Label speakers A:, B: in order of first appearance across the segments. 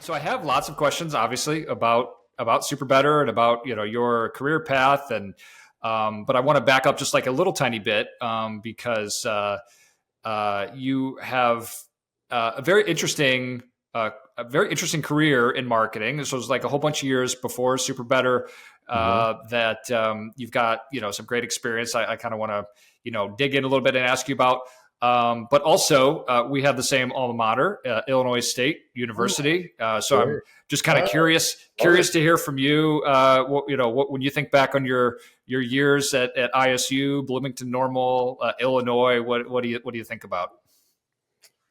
A: So I have lots of questions, obviously, about SuperBetter and about your career path, and but I want to back up just like a little tiny bit because you have a very interesting. A very interesting career in marketing. This was like a whole bunch of years before SuperBetter
B: Hmm.
A: that you've got some great experience. I kind of want to dig in a little bit and ask you about. But also, we have the same alma mater, Illinois State University. So I'm
B: Sure.
A: just kind of
B: Ah, love it.
A: curious to hear from you. What when you think back on your years at ISU, Bloomington Normal, Illinois, what do you think about?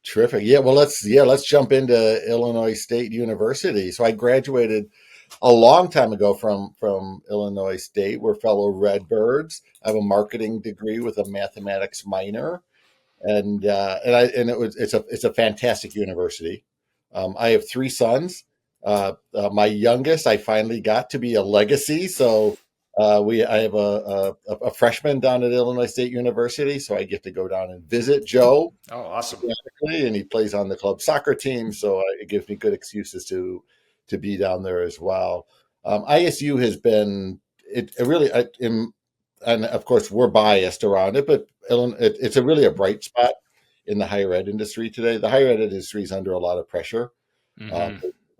B: Terrific. Yeah, well, let's jump into Illinois State University. So I graduated a long time ago from Illinois State. We're fellow Redbirds. I have a marketing degree with a mathematics minor, and it's a fantastic university. I have three sons. My youngest, I finally got to be a legacy. So I have a freshman down at Illinois State University, so I get to go down and visit Joe,
A: Oh, awesome.
B: and he plays on the club soccer team. So it gives me good excuses to be down there as well. ISU has been it really and of course we're biased around it, but it's a really a bright spot in the higher ed industry today. The higher ed industry is under a lot of pressure,
A: Hmm.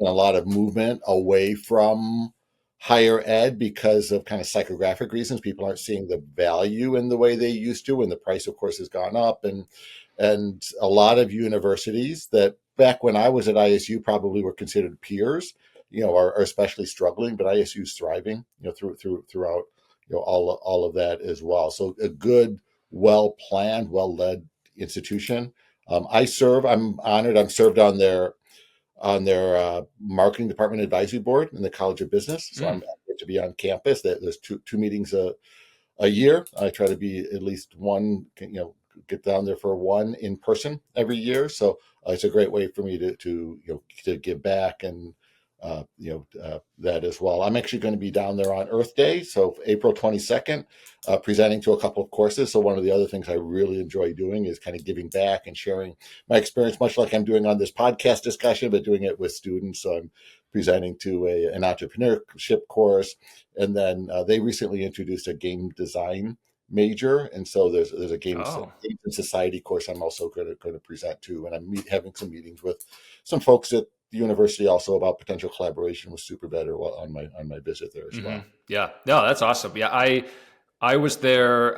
B: a lot of movement away from higher ed because of kind of psychographic reasons. People aren't seeing the value in the way they used to, and the price, of course, has gone up. And a lot of universities that back when I was at ISU probably were considered peers, are especially struggling, but ISU is thriving, throughout, all of that as well. So a good, well planned, well led institution. I'm honored. I'm served on their marketing department advisory board in the College of Business. So I'm happy to be on campus. There's two meetings a year. I try to be at least one, get down there for one in person every year. So it's a great way for me to give back and that as well. I'm actually going to be down there on Earth Day, so April 22nd, presenting to a couple of courses. So one of the other things I really enjoy doing is kind of giving back and sharing my experience, much like I'm doing on this podcast discussion, but doing it with students. So I'm presenting to an entrepreneurship course, and then they recently introduced a game design major, and so there's a
A: Oh.
B: games and society course I'm also going to present to, and having some meetings with some folks at the university also about potential collaboration with SuperBetter on my visit there as
A: Hmm.
B: well.
A: Yeah. No, that's awesome. Yeah, I was there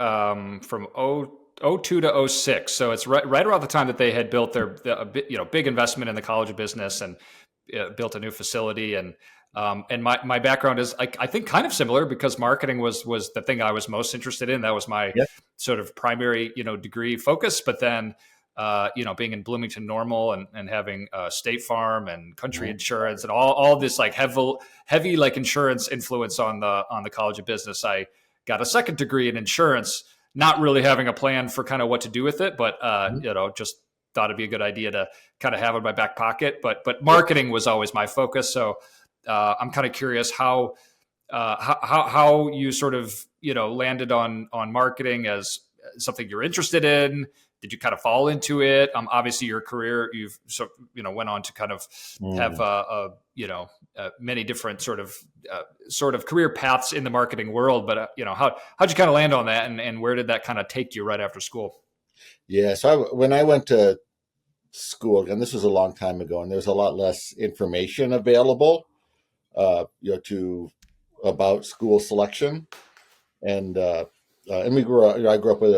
A: from '02 to '06, so it's right around the time that they had built big investment in the College of Business and built a new facility. And my background is I think kind of similar because marketing was the thing I was most interested in. That was my
B: Yeah.
A: sort of primary degree focus. But then being in Bloomington Normal and having State Farm and Country
B: Mhm.
A: Insurance and all this like heavy like insurance influence on the College of Business, I got a second degree in insurance, not really having a plan for kind of what to do with it, but
B: Mhm.
A: just thought it'd be a good idea to kind of have in my back pocket. But
B: Yeah.
A: marketing was always my focus. So I'm kind of curious how you sort of landed on marketing as something you're interested in. Did you kind of fall into it? Obviously, your career went on to kind of have
B: Mm.
A: many different sort of career paths in the marketing world. But how'd you kind of land on that, and where did that kind of take you right after school?
B: Yeah. So when I went to school, and this was a long time ago, and there's a lot less information available, to about school selection. And we grew up. I grew up with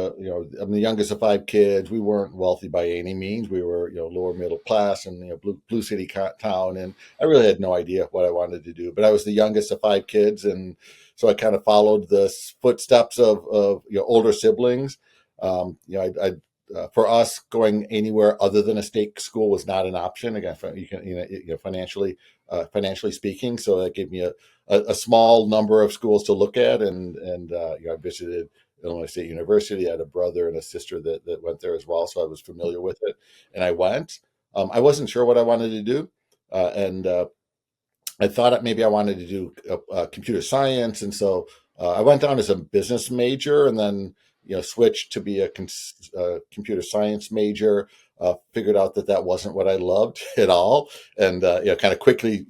B: I'm the youngest of five kids. We weren't wealthy by any means. We were lower middle class and blue city town, and I really had no idea what I wanted to do. But I was the youngest of five kids, and so I kind of followed the footsteps of older siblings. For us, going anywhere other than a state school was not an option. Again, financially speaking, so that gave me a small number of schools to look at, and I visited Illinois State University. I had a brother and a sister that went there as well, so I was familiar with it, and I went. I wasn't sure what I wanted to do, and I thought maybe I wanted to do computer science, and so I went down as a business major, and then switched to be a computer science major. figured out that that wasn't what I loved at all, and kind of quickly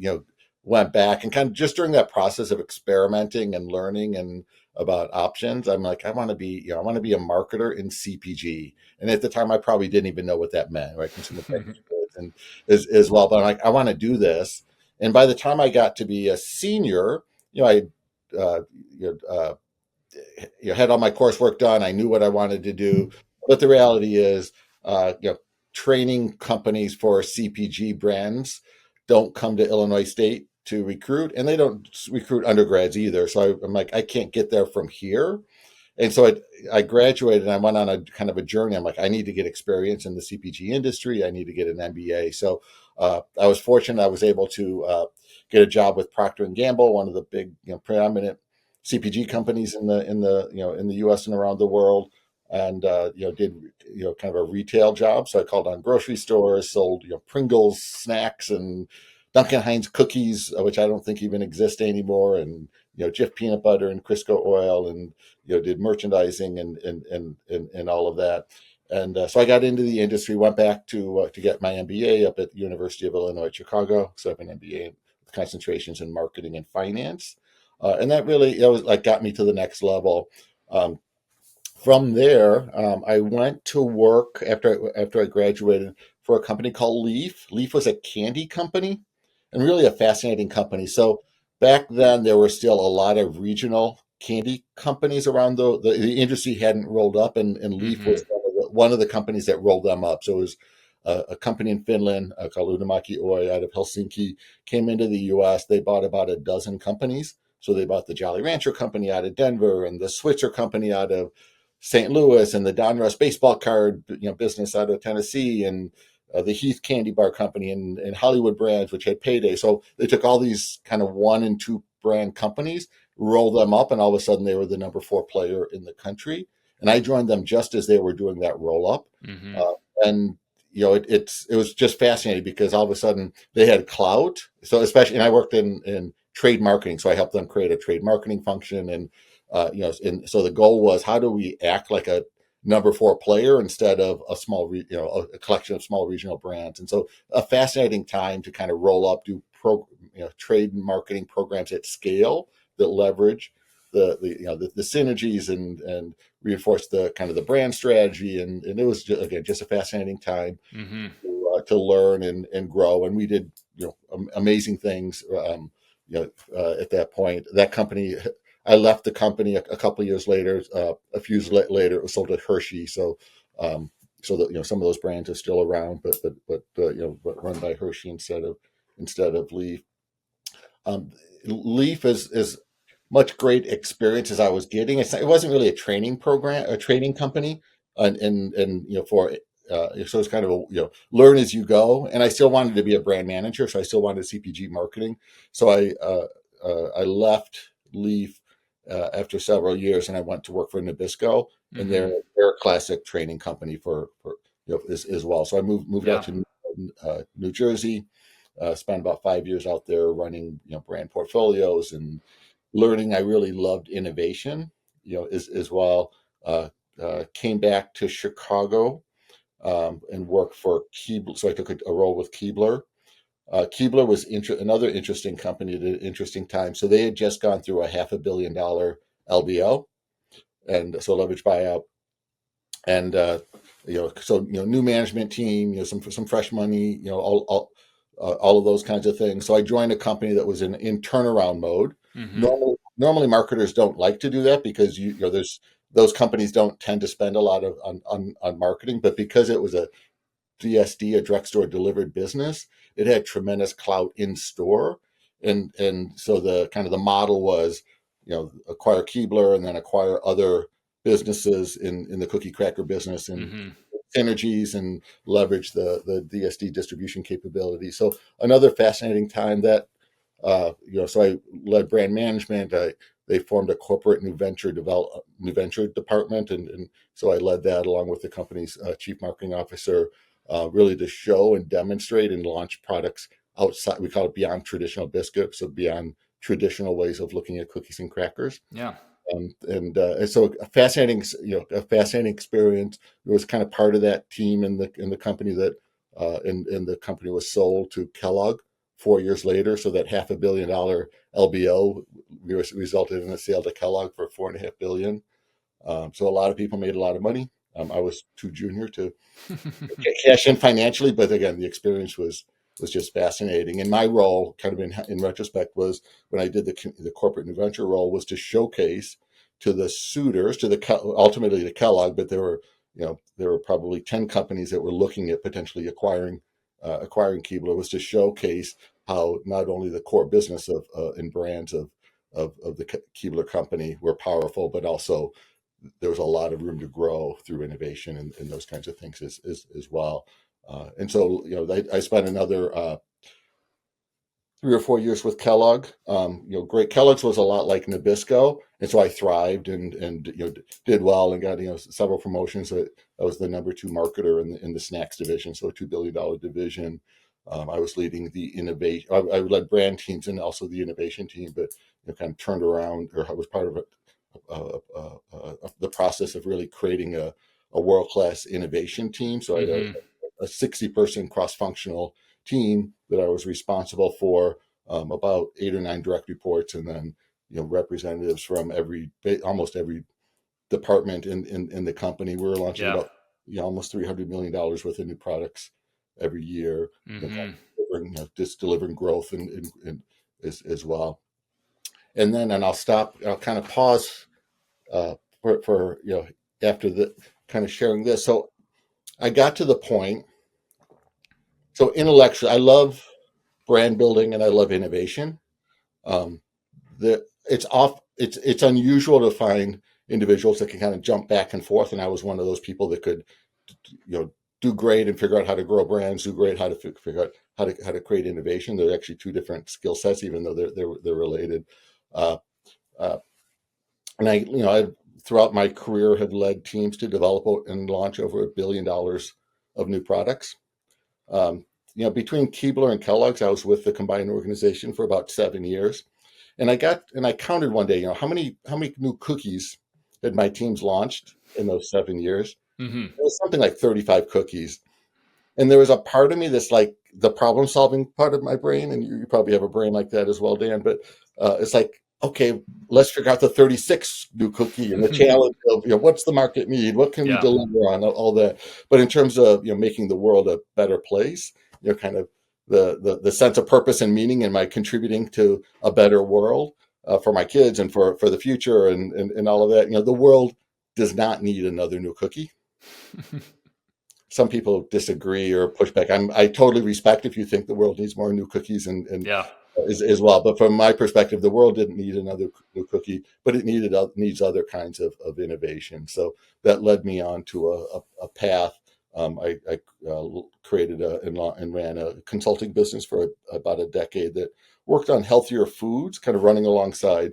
B: went back and kind of just during that process of experimenting and learning and about options, I'm like, I want to be a marketer in CPG. And at the time, I probably didn't even know what that meant, right? Consumer packaged goods and as well. But I'm like, I want to do this. And by the time I got to be a senior, I uh, you know, uh, had all my coursework done. I knew what I wanted to do. But the reality is, training companies for CPG brands don't come to Illinois State to recruit, and they don't recruit undergrads either. So I'm like, I can't get there from here. And so I graduated and I went on a kind of a journey. I'm like, I need to get experience in the CPG industry. I need to get an MBA. So I was fortunate. I was able to get a job with Procter and Gamble, one of the big, preeminent CPG companies in the U.S. and around the world, and did kind of a retail job. So I called on grocery stores, sold Pringles snacks and Duncan Hines cookies, which I don't think even exist anymore, and Jif peanut butter and Crisco oil, and did merchandising and all of that. And so I got into the industry, went back to get my MBA up at the University of Illinois at Chicago. So I have an MBA with concentrations in marketing and finance, and that really was like got me to the next level. Um, from there, I went to work after I graduated for a company called Leaf. Leaf was a candy company, and really a fascinating company. So back then, there were still a lot of regional candy companies around. The industry hadn't rolled up, and Leaf
A: Hmm.
B: was one of the companies that rolled them up. So it was a company in Finland called Uudemaki Oy out of Helsinki came into the U.S. They bought about a dozen companies. So they bought the Jolly Rancher company out of Denver, and the Switzer company out of St. Louis, and the Donruss baseball card business out of Tennessee, and the Heath Candy Bar Company and Hollywood Brands, which had Payday. So they took all these kind of one and two brand companies, rolled them up, and all of a sudden they were the number four player in the country. And I joined them just as they were doing that roll up,
A: Hmm.
B: uh, and it was just fascinating because all of a sudden they had clout. So especially, and I worked in trade marketing, so I helped them create a trade marketing function, and and so the goal was how do we act like a number four player instead of a small, a collection of small regional brands. And so a fascinating time to kind of roll up, do trade marketing programs at scale that leverage the synergies and reinforce the kind of the brand strategy. And it was just, again, just a fascinating time
A: Hmm.
B: to learn and grow. And we did, amazing things, at that point. That company, I left the company a couple of years later. A few years later, it was sold to Hershey. So, so that some of those brands are still around, but run by Hershey instead of Leaf. Leaf is much great experience as I was getting. It wasn't really a training program, a training company, and for so it's kind of a learn as you go. And I still wanted to be a brand manager, so I still wanted CPG marketing. So I left Leaf after several years, and I went to work for Nabisco, and they're
A: Hmm.
B: they're a classic training company for as well. So I moved out
A: Yeah.
B: to New Jersey. Spent about 5 years out there running brand portfolios and learning. I really loved innovation, as well. Came back to Chicago and worked for Keebler. So I took a role with Keebler. Keebler was another interesting company at an interesting time. So they had just gone through a $500 million LBO, and so leverage buyout, and new management team, some fresh money, all of those kinds of things. So I joined a company that was in turnaround mode.
A: Hmm.
B: Normally marketers don't like to do that because there's those companies don't tend to spend a lot on marketing, but because it was a DSD, a direct store delivered business, it had tremendous clout in store, and so the kind of the model was, acquire Keebler and then acquire other businesses in the cookie cracker business and
A: Hmm.
B: synergies and leverage the DSD distribution capability. So another fascinating time that so I led brand management. They formed a corporate new venture department, and so I led that along with the company's chief marketing officer, really to show and demonstrate and launch products outside. We call it beyond traditional biscuits, so beyond traditional ways of looking at cookies and crackers.
A: Yeah.
B: And so a fascinating, a fascinating experience. It was kind of part of that team in the company that, and the company was sold to Kellogg 4 years later. So that $500 million LBO resulted in a sale to Kellogg for $4.5 billion. So a lot of people made a lot of money. I was too junior to cash in financially, but again, the experience was just fascinating. And my role, kind of in retrospect, was when I did the corporate new venture role, was to showcase to the suitors, ultimately to Kellogg, but there were probably 10 companies that were looking at potentially acquiring Keebler, was to showcase how not only the core business of and brands of the Keebler company were powerful, but also there was a lot of room to grow through innovation and those kinds of things as well. And so, I spent another 3 or 4 years with Kellogg. Great. Kellogg's was a lot like Nabisco, and so I thrived and did well and got several promotions. I was the number 2 marketer in the snacks division, so a $2 billion division. I was leading the innovation. I led brand teams and also the innovation team, but kind of turned around, or I was part of the process of really creating a world-class innovation team. So I had
A: Hmm.
B: a 60-person cross-functional team that I was responsible for, about 8 or 9 direct reports, and then representatives from almost every department in the company. We were launching
A: Yeah.
B: about almost $300 million worth of new products every year.
A: Hmm.
B: Just delivering growth and as well. And I'll stop. I'll kind of pause for after the kind of sharing this. So I got to the point. So intellectually, I love brand building and I love innovation. Um, it's unusual to find individuals that can kind of jump back and forth, and I was one of those people that could do great and figure out how to grow brands, do great how to figure out how to create innovation. They're actually two different skill sets, even though they're related. Uh, uh, and I throughout my career have led teams to develop and launch over $1 billion of new products. Um, between Keebler and Kellogg's, I was with the combined organization for about 7 years. And I counted one day, how many new cookies had my teams launched in those 7 years?
A: Hmm.
B: It was something like 35 cookies. And there was a part of me that's like the problem solving part of my brain. And you probably have a brain like that as well, Dan. But it's like, okay, let's figure out the 36 new cookie and the challenge of, what's the market need? What can we
A: Yeah.
B: deliver on all that? But in terms of, making the world a better place, kind of the sense of purpose and meaning in my contributing to a better world for my kids and for the future and all of that, the world does not need another new cookie. Some people disagree or push back. I totally respect if you think the world needs more new cookies and
A: Yeah.
B: as well. But from my perspective, the world didn't need another new cookie, but it needs other kinds of innovation. So that led me on to a path. I created and ran a consulting business for about a decade that worked on healthier foods, kind of running alongside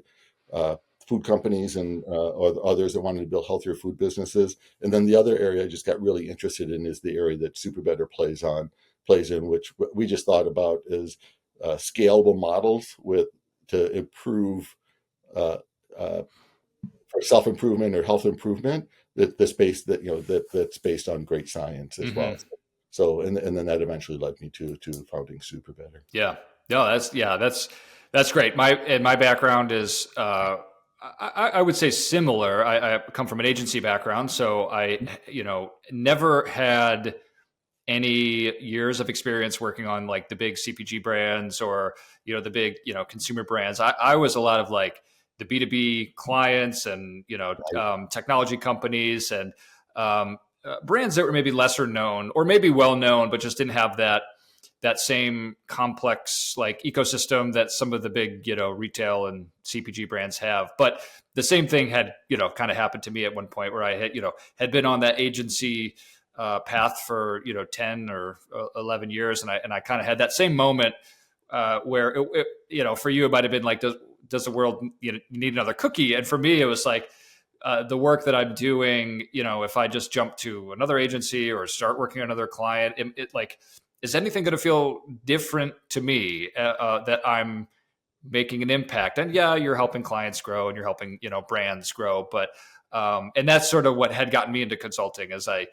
B: uh, food companies and or others that wanted to build healthier food businesses. And then the other area I just got really interested in is the area that SuperBetter plays in, which we just thought about is scalable models to improve uh, uh, for self improvement or health improvement that's based that's based on great science as well.
A: Hmm.
B: So and then that eventually led me to founding SuperBetter.
A: Yeah. No, that's great. My background is I would say similar. I come from an agency background, so I never had any years of experience working on like the big CPG brands or the big consumer brands. I was a lot of like the B2B clients and technology companies and brands that were maybe lesser known or maybe well known, but just didn't have that same complex like ecosystem that some of the big retail and CPG brands have. But the same thing had kind of happened to me at one point where I had been on that agency path for 10 or 11 years, and I kind of had that same moment where for you it might have been like does the world need another cookie, and for me it was like the work that I'm doing, if I just jump to another agency or start working on another client, it like, is anything going to feel different to me that I'm making an impact. And yeah, you're helping clients grow and you're helping, brands grow. But, and that's sort of what had gotten me into consulting as I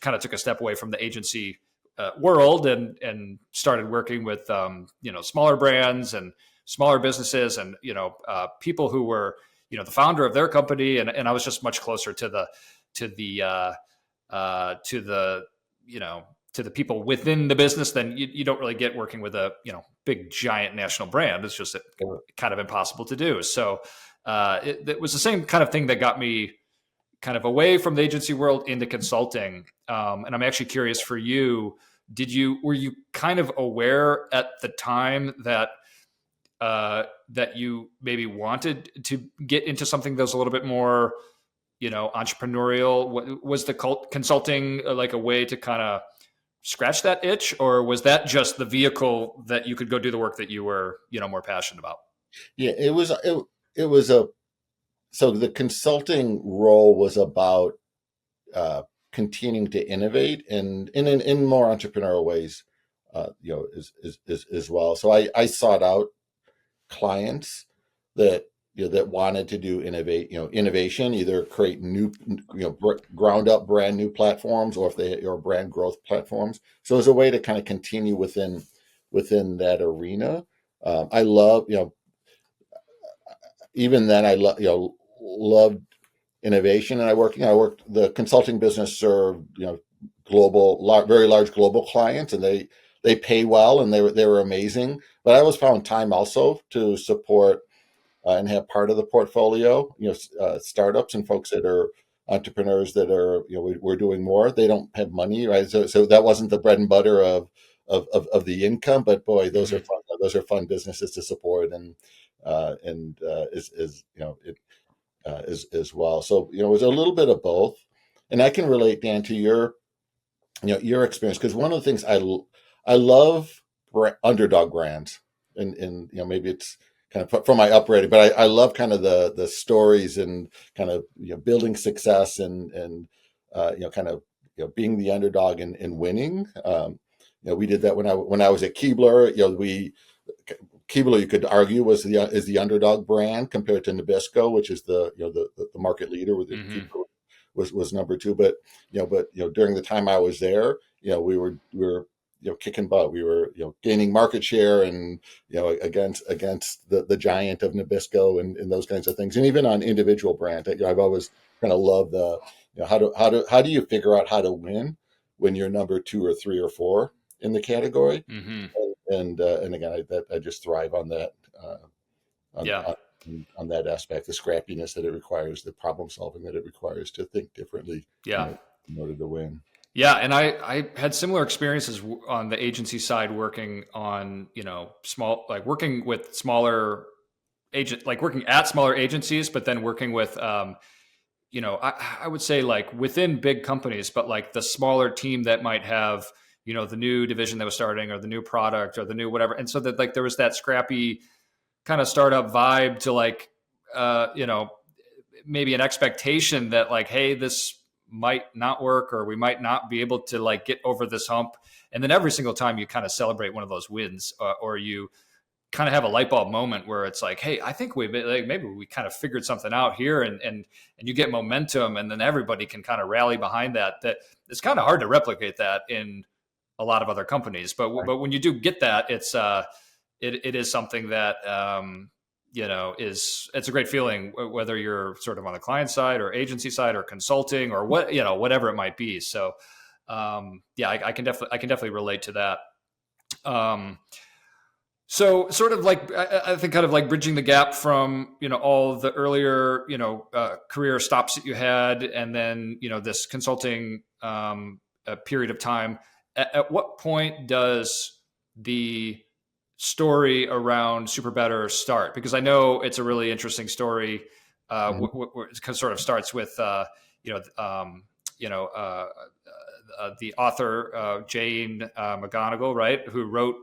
A: kind of took a step away from the agency world and started working with, smaller brands and smaller businesses and, people who were, the founder of their company. And I was just much closer to the, to the, to the people within the business than you don't really get working with a, big giant national brand. It's just kind of impossible to do. So it was the same kind of thing that got me kind of away from the agency world into consulting. And I'm actually curious for you, were you kind of aware at the time that that you maybe wanted to get into something that was a little bit more, entrepreneurial? Was the consulting like a way to kind of scratch that itch, or was that just the vehicle that you could go do the work that you were, more passionate about?
B: Yeah, it was a so the consulting role was about continuing to innovate and in more entrepreneurial ways, as well. So I sought out clients that that wanted to do innovation, either create new ground up brand new platforms, or if they or brand growth platforms. So as a way to kind of continue within that arena. I love even then I loved innovation, and I worked the consulting business served very large global clients, and they pay well, and they were amazing. But I always found time also to support and have part of the portfolio, startups and folks that are entrepreneurs that are, we're doing more. They don't have money, right? So that wasn't the bread and butter of the income, but boy, those are
A: Mm-hmm.
B: fun. Those are fun businesses to support, and is as well. So it was a little bit of both, and I can relate, Dan, to your experience, because one of the things I love underdog brands, and maybe it's kind of from my upbringing, but I love kind of the stories and kind of building success and kind of being the underdog and winning. We did that when I was at Keebler. Keebler, you could argue, is the underdog brand compared to Nabisco, which is the market leader. With
A: Mm-hmm.
B: Keebler was number two, but during the time I was there, we were kicking butt. We were gaining market share, and against the giant of Nabisco and those kinds of things, and even on individual brands. I've always kind of loved the how do you figure out how to win when you're number two or three or four in the category.
A: Mm-hmm.
B: And again, I just thrive on that, on,
A: Yeah.
B: on on that aspect, the scrappiness that it requires, the problem solving that it requires to think differently,
A: Yeah.
B: in order to win.
A: Yeah, and I had similar experiences on the agency side, working on small, like working with smaller like working at smaller agencies, but then working with I would say like within big companies, but like the smaller team that might have the new division that was starting, or the new product, or the new whatever, and so that like there was that scrappy kind of startup vibe to like maybe an expectation that like, hey, this might not work, or we might not be able to like get over this hump. And then every single time you kind of celebrate one of those wins, or you kind of have a light bulb moment where it's like, hey, I think maybe we kind of figured something out here, and you get momentum, and then everybody can kind of rally behind that. That it's kind of hard to replicate that in a lot of other companies, but when you do get that, it is something that it's a great feeling, whether you're sort of on the client side or agency side or consulting or whatever it might be. So yeah, I can definitely relate to that. So sort of like, I think kind of like bridging the gap from, all the earlier, career stops that you had, and then, this consulting period of time. At what point does the story around SuperBetter start? Because I know it's a really interesting story.
B: Mhm.
A: It sort of starts with, you know, um, you know, uh, the author Jane McGonigal, right, who wrote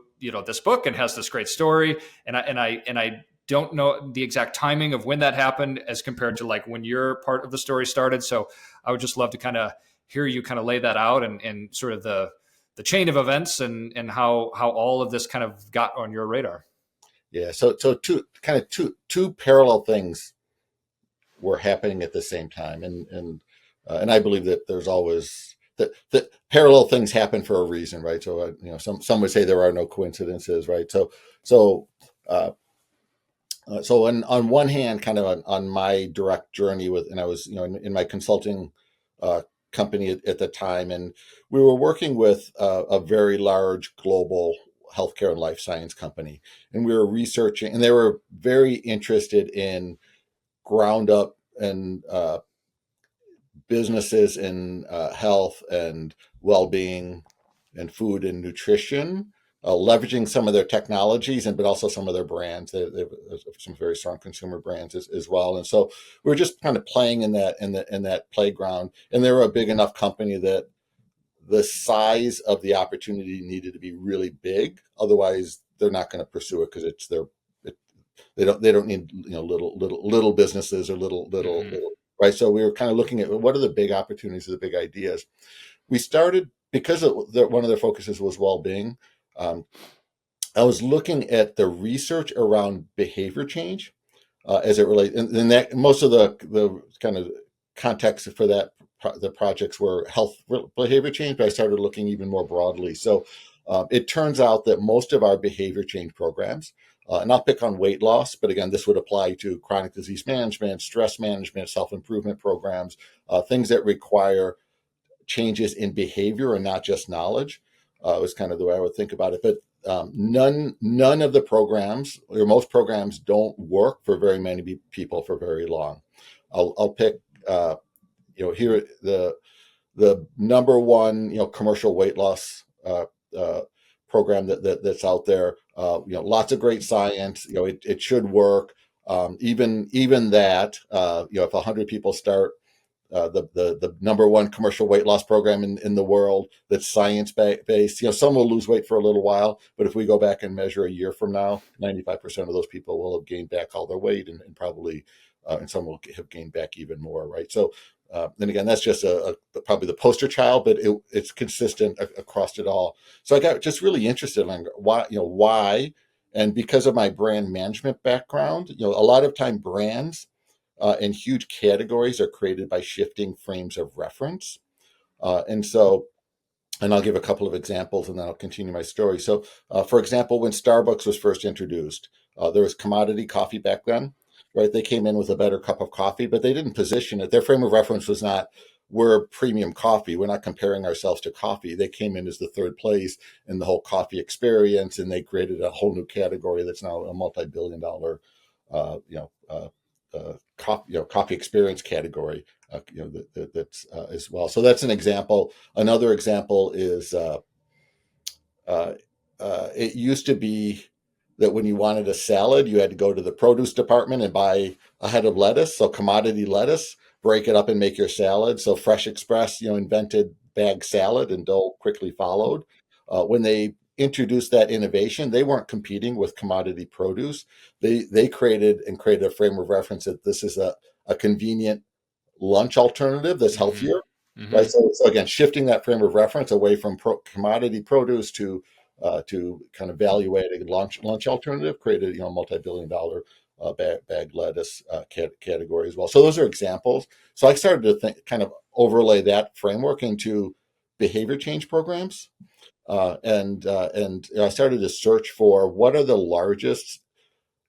A: this book and has this great story, and I don't know the exact timing of when that happened as compared to like when your part of the story started. So I would just love to kind of hear you kind of lay that out, and sort of the chain of events, and how all of this kind of got on your radar.
B: Yeah. So two parallel things were happening at the same time, and I believe that there's always that parallel things happen for a reason, right? So some would say there are no coincidences, right? So uh, so on one hand, kind of on my direct journey with, and I was in my consulting uh, company at the time, and we were working with a very large global healthcare and life science company, and we were researching, and they were very interested in ground up and businesses in health and well-being and food and nutrition, leveraging some of their technologies and but also some of their brands. They have some very strong consumer brands as well. And so we're just kind of playing in that playground. And they were a big enough company that the size of the opportunity needed to be really big. Otherwise, they're not going to pursue it because it's their it, they don't need little businesses or
A: Hmm.
B: little right. So we were kind of looking at what are the big opportunities, the big ideas. We started because one of their focuses was well-being. Um, I was looking at the research around behavior change as it relates, and that most of the kind of context for that the projects were health behavior change, but I started looking even more broadly. So it turns out that most of our behavior change programs, and I'll pick on weight loss, but again, this would apply to chronic disease management, stress management, self improvement programs, things that require changes in behavior and not just knowledge. Was kind of the way I would think about it. But none of the programs, or most programs, don't work for very many people for very long. I'll pick here the number one commercial weight loss uh, program that's out there. Lots of great science. It should work. Even that, if 100 people start the number one commercial weight loss program in the world that's science based. Some will lose weight for a little while, but if we go back and measure a year from now, 95% of those people will have gained back all their weight, and probably, and some will have gained back even more, right? So, and again, that's just probably the poster child, but it's consistent across it all. So I got just really interested in why, and because of my brand management background, a lot of time brands and huge categories are created by shifting frames of reference. And so, and I'll give a couple of examples and then I'll continue my story. So, for example, when Starbucks was first introduced, there was commodity coffee back then, right? They came in with a better cup of coffee, but they didn't position it. Their frame of reference was not, we're premium coffee. We're not comparing ourselves to coffee. They came in as the third place in the whole coffee experience, and they created a whole new category that's now a multi-billion-dollar, uh, you know, uh, coffee experience category, that's as well. So that's an example. Another example is uh, it used to be that when you wanted a salad, you had to go to the produce department and buy a head of lettuce, so commodity lettuce, break it up and make your salad. So Fresh Express, invented bag salad, and Dole quickly followed. When they introduced that innovation, they weren't competing with commodity produce. They created a frame of reference that this is a convenient lunch alternative that's
A: Hmm.
B: healthier, right?
A: Hmm.
B: So again, shifting that frame of reference away from commodity produce to kind of value-added lunch alternative, created multi-billion-dollar bag lettuce category as well. So those are examples. So I started to think, kind of overlay that framework into behavior change programs, and I started to search for what are the largest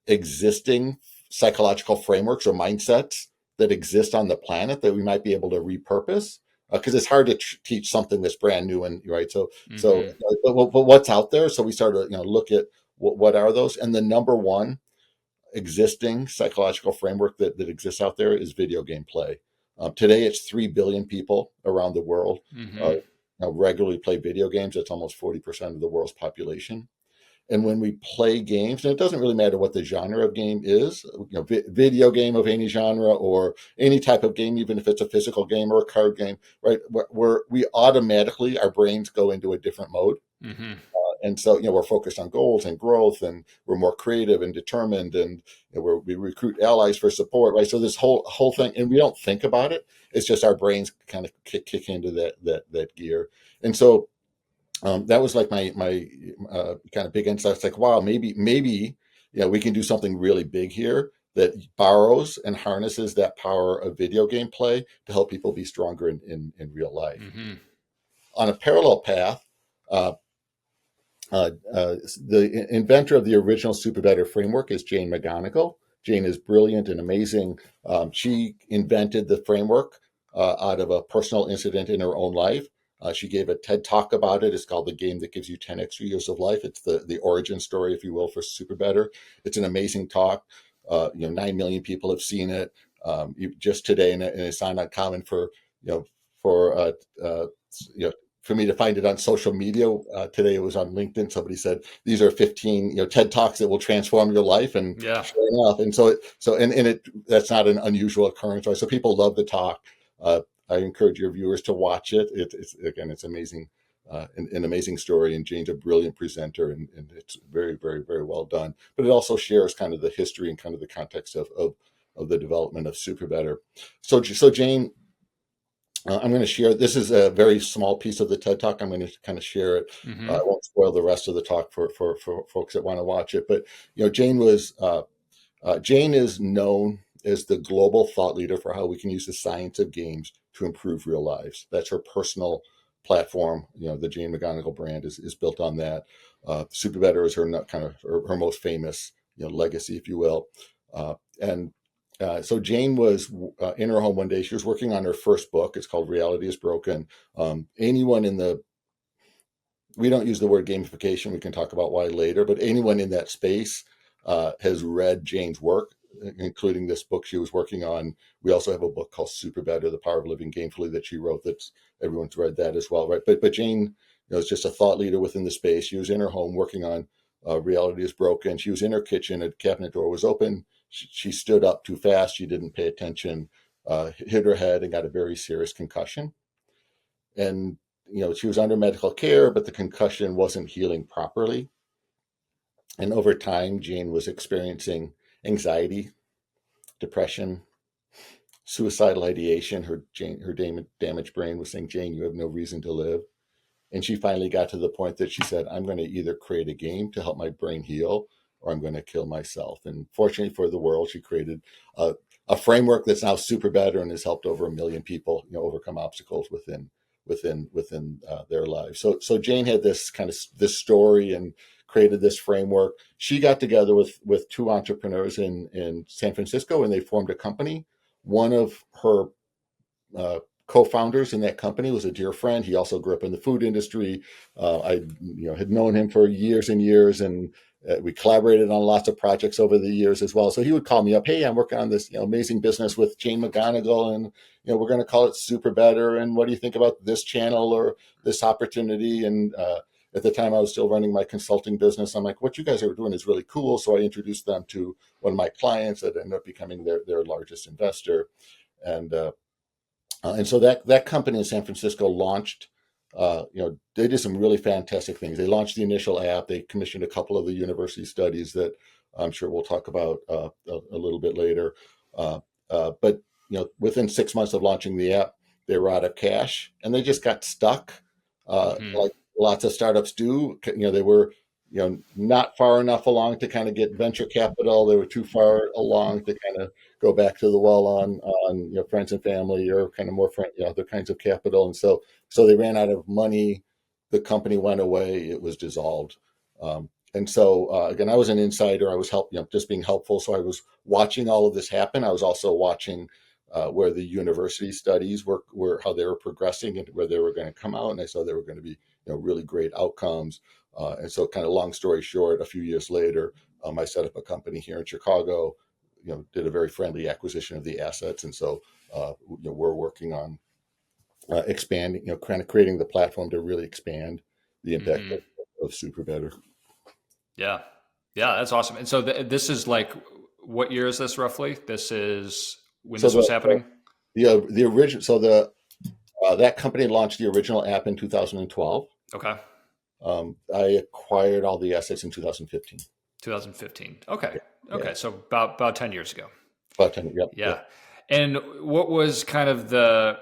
B: existing psychological frameworks or mindsets that exist on the planet that we might be able to repurpose, because it's hard to teach something that's brand new, and right.
A: Hmm.
B: But what's out there? So we started to look at what are those, and the number one existing psychological framework that exists out there is video game play. Today, it's 3 billion people around the world uh,
A: Hmm.
B: regularly play video games. That's almost 40% of the world's population. And when we play games, and it doesn't really matter what the genre of game is, video game of any genre or any type of game, even if it's a physical game or a card game, right? We automatically, our brains go into a different mode.
A: Hmm.
B: And so, we're focused on goals and growth, and we're more creative and determined, and we recruit allies for support, right? So this whole thing, and we don't think about it. It's just our brains kind of kick into that gear. And so that was like my kind of big insight. It's like, wow, maybe we can do something really big here that borrows and harnesses that power of video game play to help people be stronger in real life.
A: Mm-hmm.
B: On a parallel path, uh, the inventor of the original SuperBetter framework is Jane McGonigal. Jane is brilliant and amazing. She invented the framework out of a personal incident in her own life. She gave a TED talk about it. It's called The Game That Gives You 10 Extra Years of Life. It's the origin story, if you will, for SuperBetter. It's an amazing talk. 9 million people have seen it just today, and it's not uncommon for, for you know, for me to find it on social media. Today it was on LinkedIn. Somebody said these are 15 TED talks that will transform your life, and
A: Yeah.
B: sure enough, and so that's not an unusual occurrence, right? So people love the talk. I encourage your viewers to watch it. It's amazing, an amazing story, and Jane's a brilliant presenter, and it's very, very, very well done. But it also shares kind of the history and kind of the context of the development of SuperBetter. So Jane, I'm going to share. This is a very small piece of the TED Talk. I'm going to kind of share it.
A: Mm-hmm.
B: I won't spoil the rest of the talk for folks that want to watch it. But Jane is known as the global thought leader for how we can use the science of games to improve real lives. That's her personal platform. The Jane McGonigal brand is built on that. SuperBetter is her most famous legacy, if you will. And So Jane was in her home one day. She was working on her first book. It's called Reality is Broken. Anyone in the We don't use the word gamification. We can talk about why later, but anyone in that space has read Jane's work, including this book she was working on. We also have a book called Super Better, The Power of Living Gamefully, that she wrote. That's Everyone's read that as well, right? But Jane, is just a thought leader within the space. She was in her home working on Reality is Broken. She was in her kitchen. A cabinet door was open. She stood up too fast. She didn't pay attention, hit her head, and got a very serious concussion. And she was under medical care, but the concussion wasn't healing properly. And over time, Jane was experiencing anxiety, depression, suicidal ideation. Her damaged brain was saying, "Jane, you have no reason to live." And she finally got to the point that she said, "I'm going to either create a game to help my brain heal, or I'm going to kill myself." And fortunately for the world, she created a framework that's now super better and has helped over 1 million people, overcome obstacles within their lives. So Jane had this story and created this framework. She got together with two entrepreneurs in San Francisco, and they formed a company. One of her co-founders in that company was a dear friend. He also grew up in the food industry. I had known him for years and years, and we collaborated on lots of projects over the years as well. So he would call me up, "Hey, I'm working on this amazing business with Jane McGonigal, and we're going to call it Super Better. And what do you think about this channel or this opportunity?" And at the time, I was still running my consulting business. I'm like, "What you guys are doing is really cool." So I introduced them to one of my clients that ended up becoming their largest investor. And so that company in San Francisco launched. They did some really fantastic things. They launched the initial app. They commissioned a couple of the university studies that I'm sure we'll talk about a little bit later. But within 6 months of launching the app, they were out of cash, and they just got stuck,
A: Mm-hmm.
B: like lots of startups do. They were not far enough along to kind of get venture capital. They were too far along to kind of go back to the well on friends and family, or kind of more other kinds of capital. And so they ran out of money. The company went away. It was dissolved. And so again, I was an insider. I was just being helpful. So I was watching all of this happen. I was also watching where the university studies were how they were progressing and where they were going to come out. And I saw they were going to be really great outcomes. And so, kind of long story short, a few years later, I set up a company here in Chicago. Did a very friendly acquisition of the assets, and so we're working on expanding. Kind of creating the platform to really expand the impact
A: Mm-hmm.
B: of SuperBetter.
A: Yeah. Yeah, that's awesome. And so this is like, what year is this roughly? This is when
B: So
A: this was happening?
B: the original, that company launched the original app in 2012.
A: Okay.
B: I acquired all the assets in 2015.
A: 2015. Okay.
B: Yeah,
A: Okay. So about 10 years ago.
B: about 10. Yep,
A: Yeah.
B: yep.
A: And what was kind of the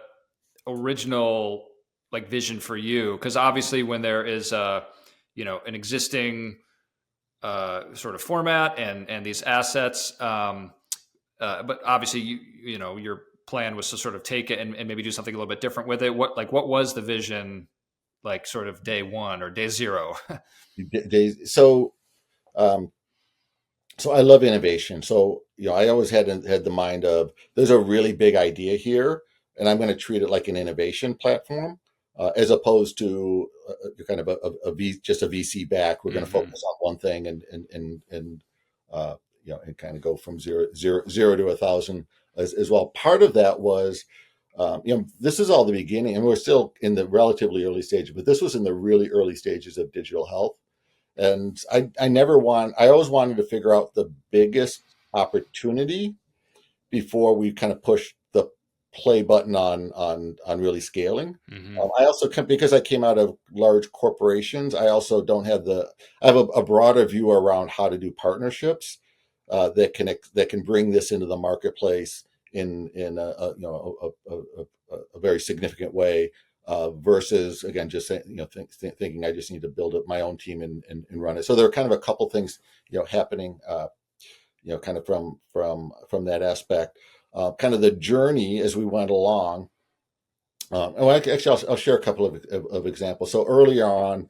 A: original like vision for you? Because obviously when there is an existing sort of format and these assets. But obviously, your plan was to sort of take it and maybe do something a little bit different with it. What was the vision, like sort of day one or day zero?
B: So um, so I love innovation. So, I always had the mind of there's a really big idea here, and I'm going to treat it like an innovation platform, as opposed to kind of just a VC back. We're going to
A: Hmm.
B: focus on one thing and uh, and kind of go from zero to 1,000 as well. Part of that was, this is all the beginning, and we're still in the relatively early stages, but this was in the really early stages of digital health. And I always wanted to figure out the biggest opportunity before we kind of push the play button on really scaling.
A: Hmm.
B: I also because I came out of large corporations, I also don't have I have a broader view around how to do partnerships that can bring this into the marketplace in a very significant way, versus again just saying, thinking I just need to build up my own team and run it. So there are kind of a couple things happening, kind of from that aspect. Kind of the journey as we went along. I'll share a couple of examples. So earlier on,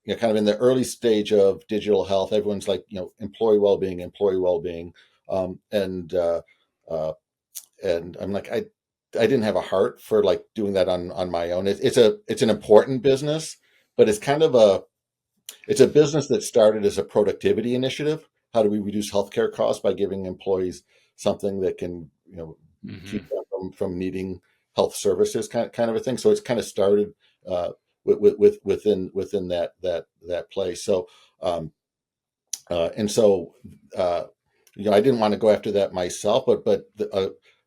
B: kind of in the early stage of digital health, everyone's like, employee well-being, um, and uh, uh, and I'm like, I didn't have a heart for like doing that on my own. It's an important business, but it's a business that started as a productivity initiative. How do we reduce healthcare costs by giving employees something that can,
A: Hmm.
B: keep them from needing health services, kind of a thing. So it's kind of started within that place. So um, and so I didn't want to go after that myself, but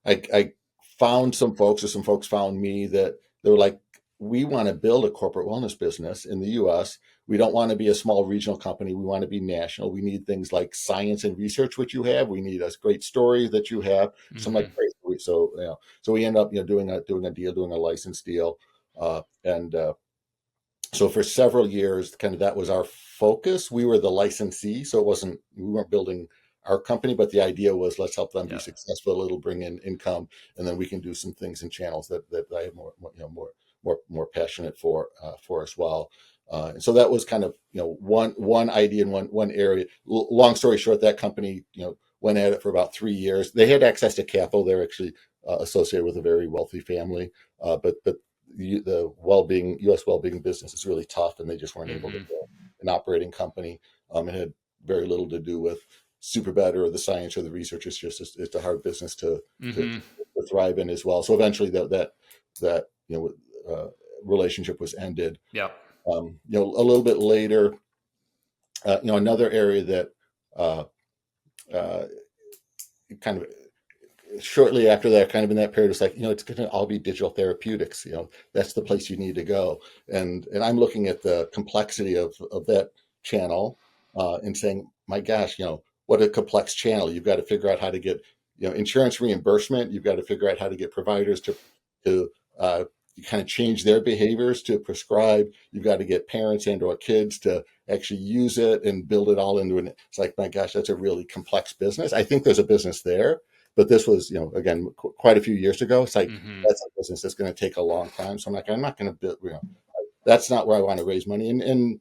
B: I found some folks, or some folks found me, that they were like, we want to build a corporate wellness business in the U.S. We don't want to be a small regional company. We want to be national. We need things like science and research, which you have. We need a great story that you have. So I'm like,
A: Hmm.
B: great. So we end up doing a deal, doing a license deal, and so for several years, kind of that was our focus. We were the licensee, so we weren't building our company, but the idea was let's help them be
A: Yeah.
B: successful. It'll bring in income, and then we can do some things in channels that I am more passionate for as well. And so that was kind of one idea in one area. Long story short, that company went at it for about 3 years. They had access to capital. They're actually associated with a very wealthy family, but the well-being U.S. well-being business is really tough, and they just weren't able to
A: Hmm.
B: build an operating company. It had very little to do with SuperBetter or the science or the research. It's a hard business to,
A: Hmm.
B: to thrive in as well. So eventually, that relationship was ended.
A: Yeah.
B: A little bit later, another area that uh, uh, kind of shortly after that, kind of in that period, it's like, it's going to all be digital therapeutics. That's the place you need to go. And I'm looking at the complexity of that channel, and saying, my gosh, what a complex channel. You've got to figure out how to get, insurance reimbursement. You've got to figure out how to get providers to uh, kind of change their behaviors to prescribe. You've got to get parents and or kids to actually use it and build it all into it. It's like, my gosh, that's a really complex business. I think there's a business there, but this was, again, quite a few years ago. It's like,
A: Hmm.
B: that's a business that's going to take a long time. So I'm not going to build, that's not where I want to raise money. And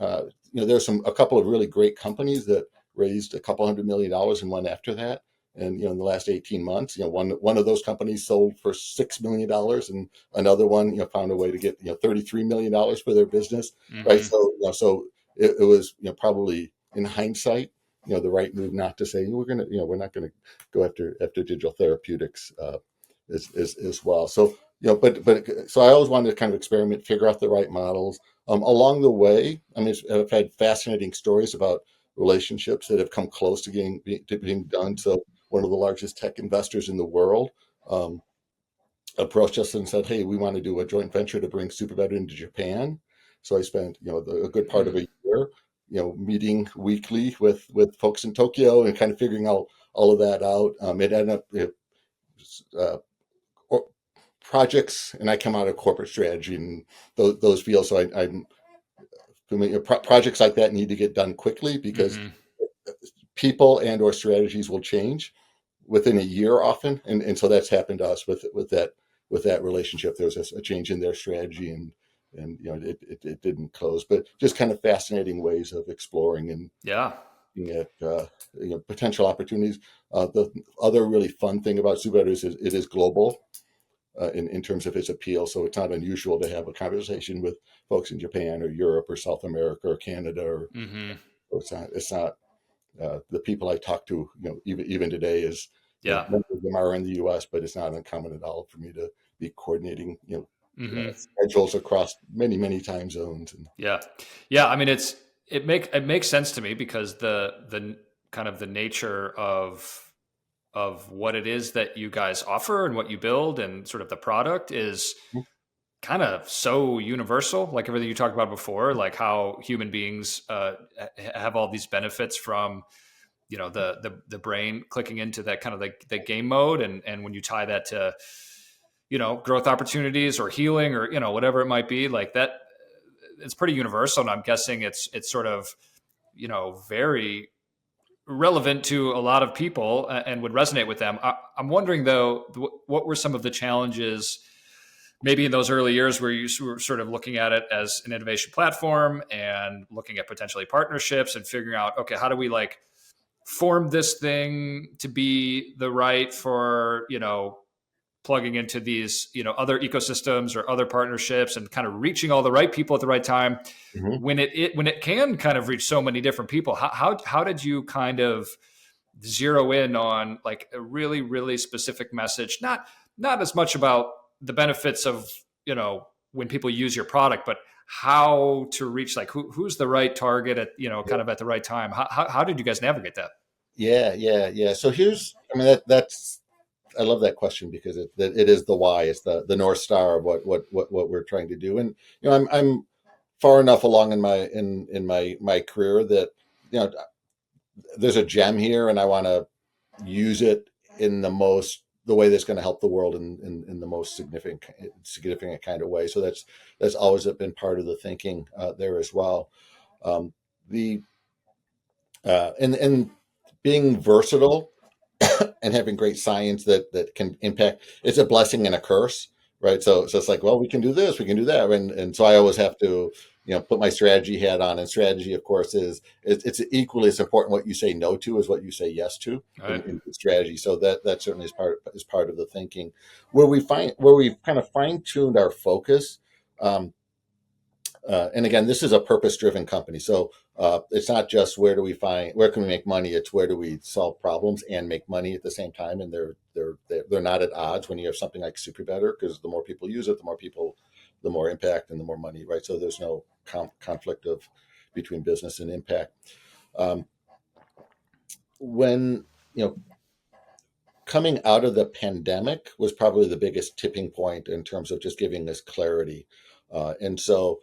B: uh, there's a couple of really great companies that raised a couple $100 million and went after that. And in the last 18 months, one of those companies sold for $6 million, and another one, found a way to get $33 million for their business, right?
A: Hmm.
B: So it was probably in hindsight, the right move not to say we're not gonna go after digital therapeutics as well. So but so I always wanted to kind of experiment, figure out the right models. Along the way, I mean, I've had fascinating stories about relationships that have come close to being done. So one of the largest tech investors in the world um, approached us and said, "Hey, we want to do a joint venture to bring SuperBetter into Japan." So I spent a good part of
A: Hmm.
B: a year, meeting weekly with folks in Tokyo and kind of figuring out all of that out. It ended up uh, projects, and I come out of corporate strategy and those fields, so I'm projects like that need to get done quickly because
A: Hmm.
B: people and or strategies will change within a year often, and so that's happened to us with that relationship. There was a change in their strategy, and it didn't close, but just kind of fascinating ways of exploring and
A: Yeah.
B: looking at potential opportunities. The other really fun thing about SuperBetter is it is global in terms of its appeal. So it's not unusual to have a conversation with folks in Japan or Europe or South America or Canada. Or
A: Hmm.
B: so it's not the people I talk to, even today is,
A: Yeah.
B: many of them are in the U.S., but it's not uncommon at all for me to be coordinating,
A: Hmm.
B: schedules across many, many time zones. And
A: Yeah. Yeah. I mean, it makes sense to me because the kind of the nature of what it is that you guys offer and what you build and sort of the product is kind of so universal, like everything you talked about before, like how human beings have all these benefits from the brain clicking into that kind of like the game mode, and when you tie that to growth opportunities or healing or whatever it might be, like that, it's pretty universal, and I'm guessing it's sort of very relevant to a lot of people and would resonate with them. I'm wondering though, what were some of the challenges maybe in those early years where you were sort of looking at it as an innovation platform and looking at potentially partnerships and figuring out, okay, how do we like form this thing to be the right for, plugging into these, other ecosystems or other partnerships and kind of reaching all the right people at the right time
B: Mhm.
A: when it can kind of reach so many different people. How did you kind of zero in on like a really, really specific message? Not as much about the benefits of, when people use your product, but how to reach like who's the right target at, kind of at the right time. How did you guys navigate that?
B: Yeah, yeah, yeah. So I mean, that's I love that question because it is the why. It's the North Star of what we're trying to do. And I'm far enough along in my career that you know there's a gem here, and I want to use it in the way that's going to help the world in the most significant kind of way. So that's always been part of the thinking there as well. Um, the and being versatile and having great science that can impact, it's a blessing and a curse, right? So it's like, well, we can do this, we can do that, and so I always have to put my strategy hat on. And strategy, of course, it's equally as important what you say no to as what you say yes to
A: All right.
B: in strategy. So that certainly is part of the thinking. Where we've kind of fine tuned our focus. And again, this is a purpose-driven company, so it's not just where can we make money. It's where do we solve problems and make money at the same time, and they're not at odds when you have something like SuperBetter, because the more people use it, the more impact and the more money, right? So there's no conflict of between business and impact. Um, when you know Coming out of the pandemic was probably the biggest tipping point in terms of just giving us clarity, and so.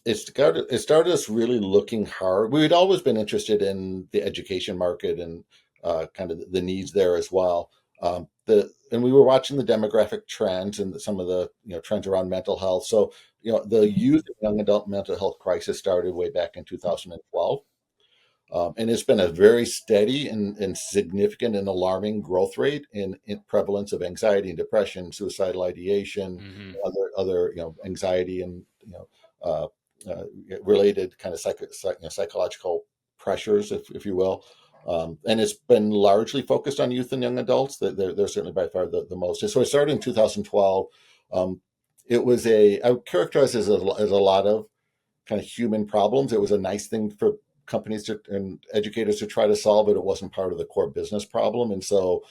B: It started us really looking hard. We had always been interested in the education market and kind of the needs there as well. And we were watching the demographic trends and some of the trends around mental health. So the youth and young adult mental health crisis started way back in 2012. And it's been a very steady and significant and alarming growth rate in prevalence of anxiety and depression, suicidal ideation,
A: Mm-hmm.
B: other anxiety and uh, uh, related kind of psychological pressures, if you will. And it's been largely focused on youth and young adults. They're certainly by far the most. And so it started in 2012. Um, I would characterize it as a lot of kind of human problems. It was a nice thing for companies and educators to try to solve it. It wasn't part of the core business problem, and so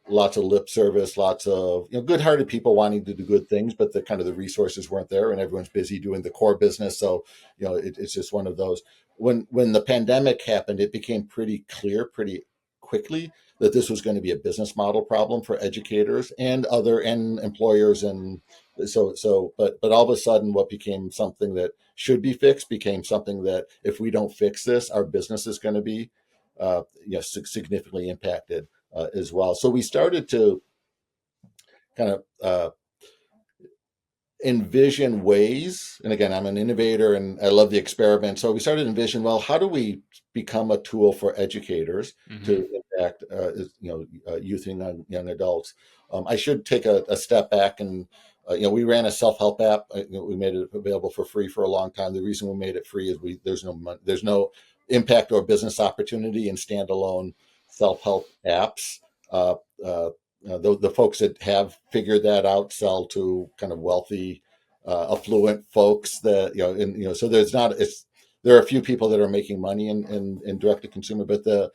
B: lots of lip service, lots of good-hearted people wanting to do good things, but the kind of the resources weren't there, and everyone's busy doing the core business. So it's just one of those. When the pandemic happened, it became pretty clear pretty quickly that this was going to be a business model problem for educators and employers. And but all of a sudden, what became something that should be fixed became something that if we don't fix this, our business is going to be significantly impacted as well. So we started to kind of envision ways, and again, I'm an innovator and I love the experiment. So we started to envision, well, how do we become a tool for educators
A: Mm-hmm.
B: to impact, youth and young adults? I should take a step back and, we ran a self-help app. We made it available for free for a long time. The reason we made it free is there's no impact or business opportunity in standalone self-help apps. Uh, uh, the folks that have figured that out sell to kind of wealthy, affluent folks that, so there are a few people that are making money in direct to consumer, but the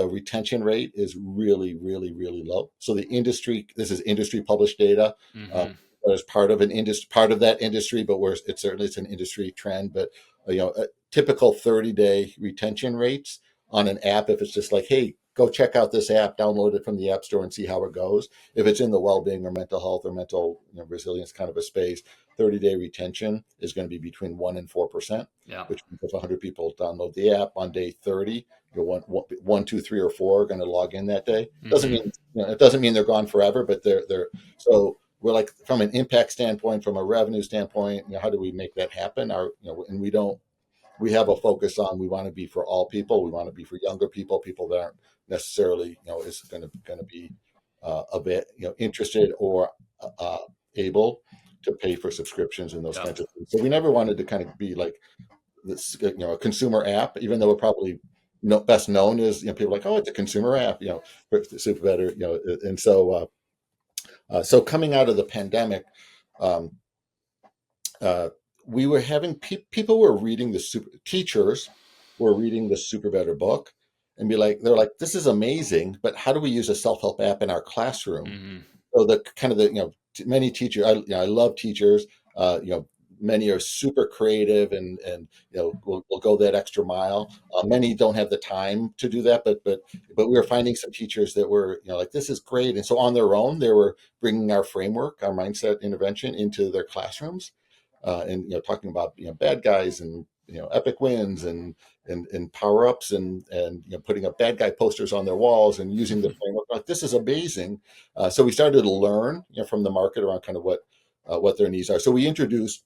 B: retention rate is really, really, really low. So this is industry published data. Uh,
A: Mm-hmm.
B: as part of that industry, but it's an industry trend. But a typical 30-day retention rates on an app, if it's just like, hey, go check out this app, download it from the app store and see how it goes. If it's in the well-being or mental health or mental resilience kind of a space, 30-day retention is going to be between 1% and 4%,
A: Yeah.
B: which means if 100 people download the app on day 30, one, two, three, or four are going to log in that day. Doesn't
A: Mm-hmm.
B: mean it doesn't mean they're gone forever, but they're so we're like, from an impact standpoint, from a revenue standpoint, how do we make that happen? And we have a focus on, we want to be for all people. We want to be for younger people that aren't necessarily, is going to be a bit, interested or uh, able to pay for subscriptions and those
A: Yeah.
B: kinds of things. So we never wanted to kind of be like this, a consumer app, even though it probably best known as, people are like, oh, it's a consumer app, for super better, and so coming out of the pandemic, um, uh, we were having people were reading teachers were reading the Super Better book and they're like, this is amazing, but how do we use a self-help app in our classroom?
A: Mm-hmm.
B: So the kind of the, many teachers, I love teachers, many are super creative and will go that extra mile. Many don't have the time to do that, but we were finding some teachers that were, like, this is great. And so on their own, they were bringing our framework, our mindset intervention into their classrooms, and talking about bad guys and epic wins and power ups and putting up bad guy posters on their walls and using the framework. Like, this is amazing. So we started to learn from the market around kind of what their needs are. So we introduced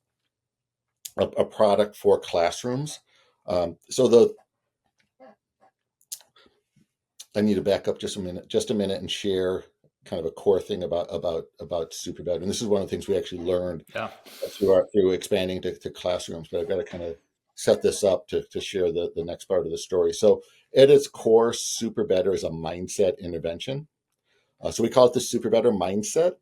B: a product for classrooms. So the I need to back up just a minute, and share kind of a core thing about SuperBetter. And this is one of the things we actually learned
A: Yeah.
B: through expanding to classrooms. But I've got to kind of set this up to share the next part of the story. So at its core, SuperBetter is a mindset intervention. So we call it the SuperBetter mindset.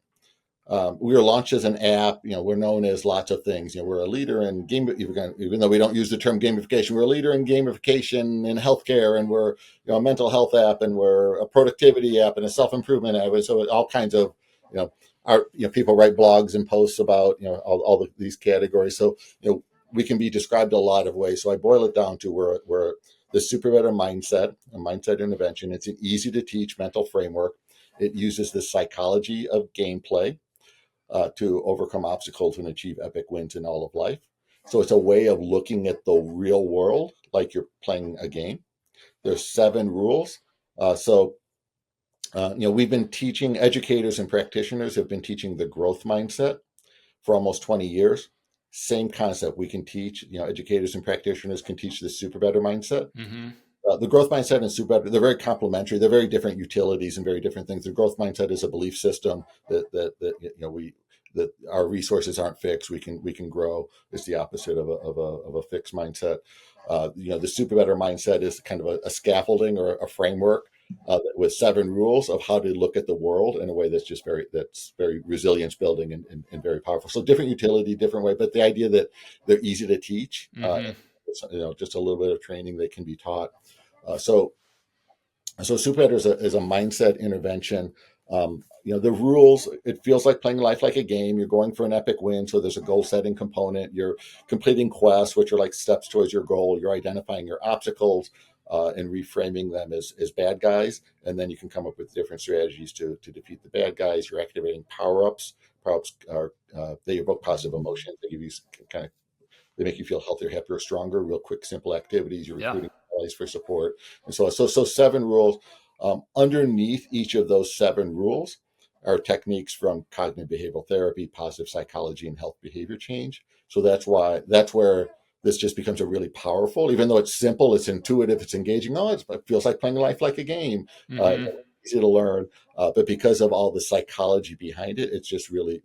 B: We were launched as an app. We're known as lots of things. We're a leader in game, even though we don't use the term gamification. We're a leader in gamification in healthcare, and we're a mental health app, and we're a productivity app, and a self improvement app. So all kinds of you know, our people write blogs and posts about these categories. So we can be described a lot of ways. So I boil it down to we're the super better mindset, a mindset intervention. It's an easy to teach mental framework. It uses the psychology of gameplay to overcome obstacles and achieve epic wins in all of life. So it's a way of looking at the real world like you're playing a game. There's 7 rules. We've been teaching, educators and practitioners have been teaching the growth mindset for almost 20 years. Same concept. We can teach, educators and practitioners can teach the super better mindset.
A: Mm-hmm.
B: The growth mindset and super better, they're very complementary. They're very different utilities and very different things. The growth mindset is a belief system that our resources aren't fixed. We can grow. It's the opposite of a fixed mindset. The super better mindset is kind of a scaffolding or a framework with 7 rules of how to look at the world in a way that's very resilience building and very powerful. So different utility, different way, but the idea that they're easy to teach.
A: Mm-hmm.
B: Just a little bit of training they can be taught. So SuperEd is a mindset intervention. The rules, it feels like playing life like a game. You're going for an epic win. So there's a goal setting component. You're completing quests, which are like steps towards your goal. You're identifying your obstacles and reframing them as bad guys. And then you can come up with different strategies to defeat the bad guys. You're activating power ups. Power ups are, they evoke positive emotions. They give you kind of they make you feel healthier, happier, stronger. Real quick, simple activities. You're
A: Yeah.
B: recruiting allies for support, and so 7 rules. Underneath each of those 7 rules, are techniques from cognitive behavioral therapy, positive psychology, and health behavior change. So that's where this just becomes a really powerful, even though it's simple, it's intuitive, it's engaging. Oh, it feels like playing life like a game.
A: Mm-hmm.
B: Easy to learn, but because of all the psychology behind it, it's just really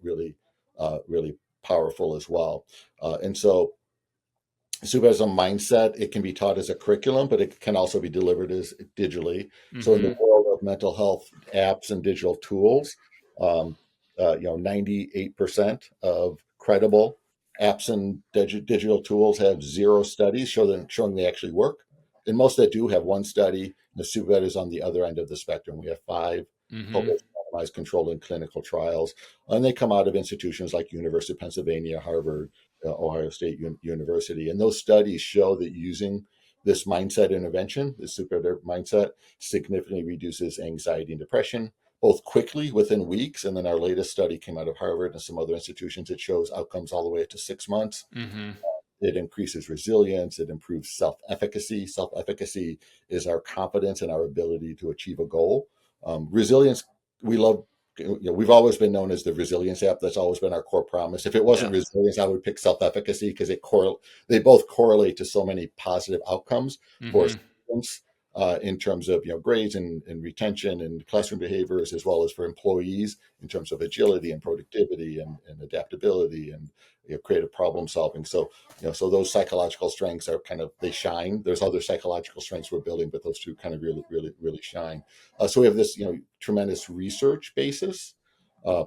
B: powerful as well. And so Super as a mindset, it can be taught as a curriculum, but it can also be delivered as digitally. So in the
A: Mm-hmm.
B: world of mental health apps and digital tools, 98% of credible apps and digital tools have zero studies showing they actually work. And most that do have one study. The SuperBetter is on the other end of the spectrum. We have five
A: Mm-hmm.
B: published randomized controlled and clinical trials, and they come out of institutions like University of Pennsylvania, Harvard, Ohio State University. And those studies show that using this mindset intervention, this super mindset, significantly reduces anxiety and depression, both quickly within weeks. And then our latest study came out of Harvard and some other institutions. It shows outcomes all the way up to 6 months.
A: Mm-hmm.
B: It increases resilience. It improves self-efficacy. Self-efficacy is our confidence and our ability to achieve a goal. Resilience, we love. We've always been known as the resilience app. That's always been our core promise. If it wasn't
A: Yeah.
B: resilience, I would pick self-efficacy because they both correlate to so many positive outcomes for
A: Mm-hmm.
B: students in terms of grades and retention and classroom behaviors, as well as for employees in terms of agility and productivity and adaptability and creative problem solving. So so those psychological strengths are they shine. There's other psychological strengths we're building, but those two kind of really shine. So we have this tremendous research basis uh,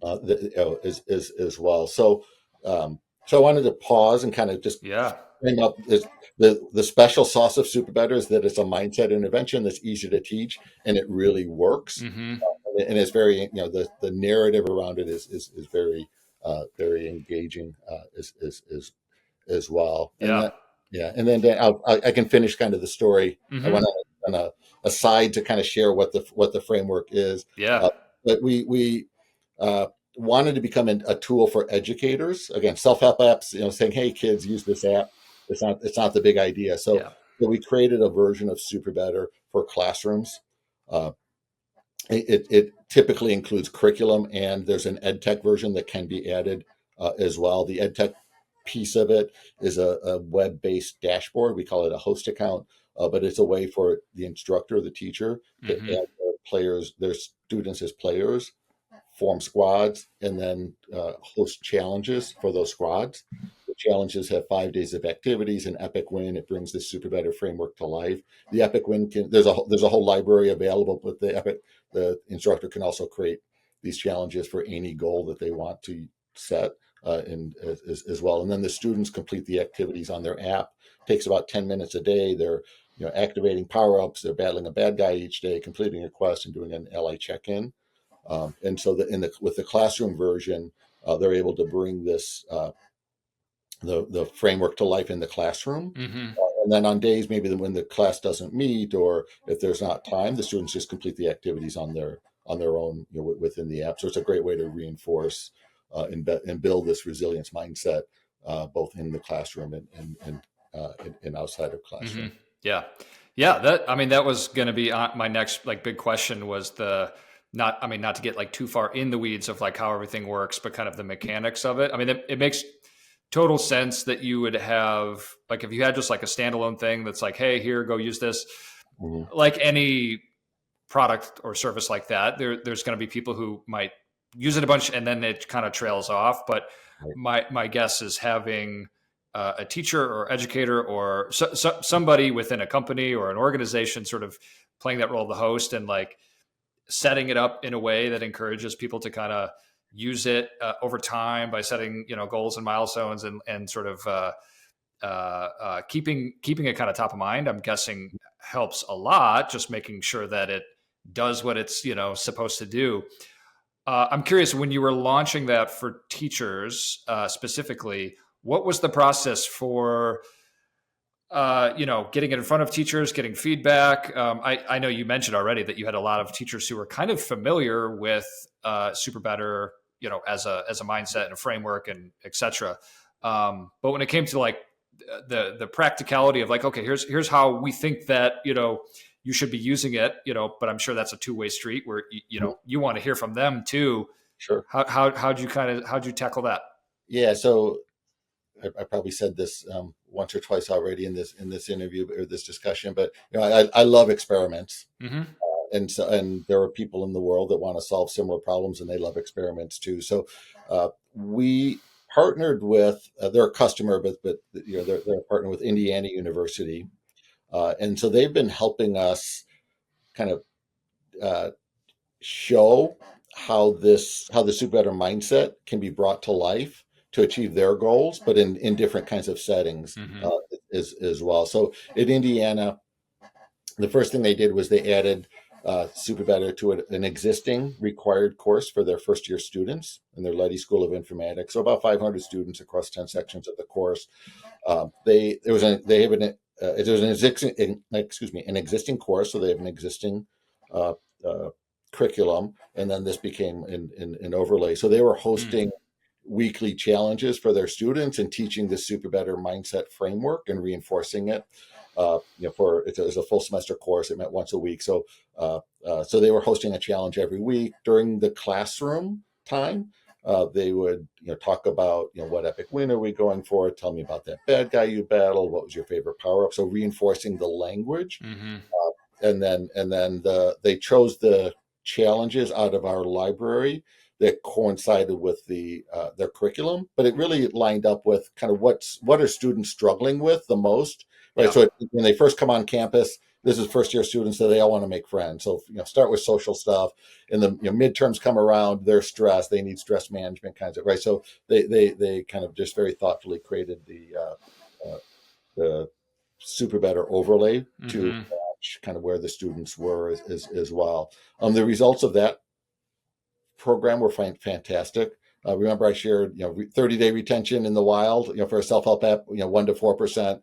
B: as well. So I wanted to pause and kind of just
A: Yeah.
B: bring up this, the special sauce of SuperBetter is that it's a mindset intervention that's easy to teach and it really works.
A: Mm-hmm.
B: And it's very the narrative around it is very engaging as well. And
A: Yeah.
B: that and then I can finish kind of the story. I
A: Mm-hmm.
B: went on a side to kind of share what the framework is.
A: Yeah.
B: Uh, but we wanted to become a tool for educators. Again, self-help apps, saying, "Hey, kids, use this app." It's not the big idea. So,
A: Yeah.
B: we created a version of SuperBetter for classrooms. Uh, it typically includes curriculum, and there's an ed tech version that can be added as well. The ed tech piece of it is a web-based dashboard. We call it a host account, but it's a way for the instructor, the teacher, to
A: Mm-hmm.
B: add their students as players, form squads, and then host challenges for those squads. The challenges have 5 days of activities. An epic win. It brings the SuperBetter framework to life. The epic win there's a whole library available, but the instructor can also create these challenges for any goal that they want to set as well. And then the students complete the activities on their app. It takes about 10 minutes a day. They're activating power ups. They're battling a bad guy each day, completing a quest, and doing an ally check in. And so with the classroom version, they're able to bring this the framework to life in the classroom.
A: Mm-hmm.
B: And then on days maybe when the class doesn't meet or if there's not time, the students just complete the activities on their own within the app. So it's a great way to reinforce and build this resilience mindset both in the classroom and outside of
A: Mm-hmm.
B: classroom.
A: Yeah. Yeah. That was going to be my next big question was not to get too far in the weeds of how everything works, but kind of the mechanics of it. It makes total sense that you would have, if you had just a standalone thing that's hey, here, go use this,
B: Mm-hmm.
A: like any product or service like that, there's going to be people who might use it a bunch and then it kind of trails off. But
B: Right.
A: my guess is having a teacher or educator or somebody within a company or an organization sort of playing that role of the host and setting it up in a way that encourages people to kind of use it over time by setting goals and milestones and sort of keeping it kind of top of mind. I'm guessing helps a lot. Just making sure that it does what it's supposed to do. I'm curious, when you were launching that for teachers specifically, what was the process for getting it in front of teachers, getting feedback? I know you mentioned already that you had a lot of teachers who were kind of familiar with SuperBetter, as a mindset and a framework and et cetera. But when it came to the practicality of okay, here's how we think that you should be using it, but I'm sure that's a two-way street where, you want to hear from them too.
B: Sure.
A: How'd you tackle that?
B: Yeah. So I probably said this once or twice already in this interview or this discussion, but I love experiments,
A: Mm-hmm.
B: and there are people in the world that want to solve similar problems, and they love experiments too. So we partnered with they're a customer, but they're a partner with Indiana University, and so they've been helping us kind of uh, show how the super better mindset can be brought to life to achieve their goals, but in different kinds of settings
A: Mm-hmm.
B: as well. So in Indiana, the first thing they did was they added super better to an existing required course for their first year students in their Letty School of Informatics. So about 500 students across 10 sections of the course. They have an an existing course, so they have an existing uh, uh, curriculum, and then this became an overlay. So they were
A: Mm.
B: hosting weekly challenges for their students and teaching the super better mindset framework and reinforcing it. It was a full semester course. It met once a week. So they were hosting a challenge every week during the classroom time. They would talk about what epic win are we going for? Tell me about that bad guy you battled. What was your favorite power up? So reinforcing the language,
A: Mm-hmm.
B: they chose the challenges out of our library that coincided with their curriculum, but it really lined up with kind of what are students struggling with the most, right?
A: Yeah.
B: So when they first come on campus, this is first year students, so they all want to make friends. So start with social stuff, and the midterms come around, they're stressed, they need stress management kinds of right. So they kind of just very thoughtfully created the super better overlay to
A: Mm-hmm.
B: match kind of where the students were as well. The results of that program were fantastic. Remember, I shared 30-day retention in the wild, for a self-help app, 1 to 4%.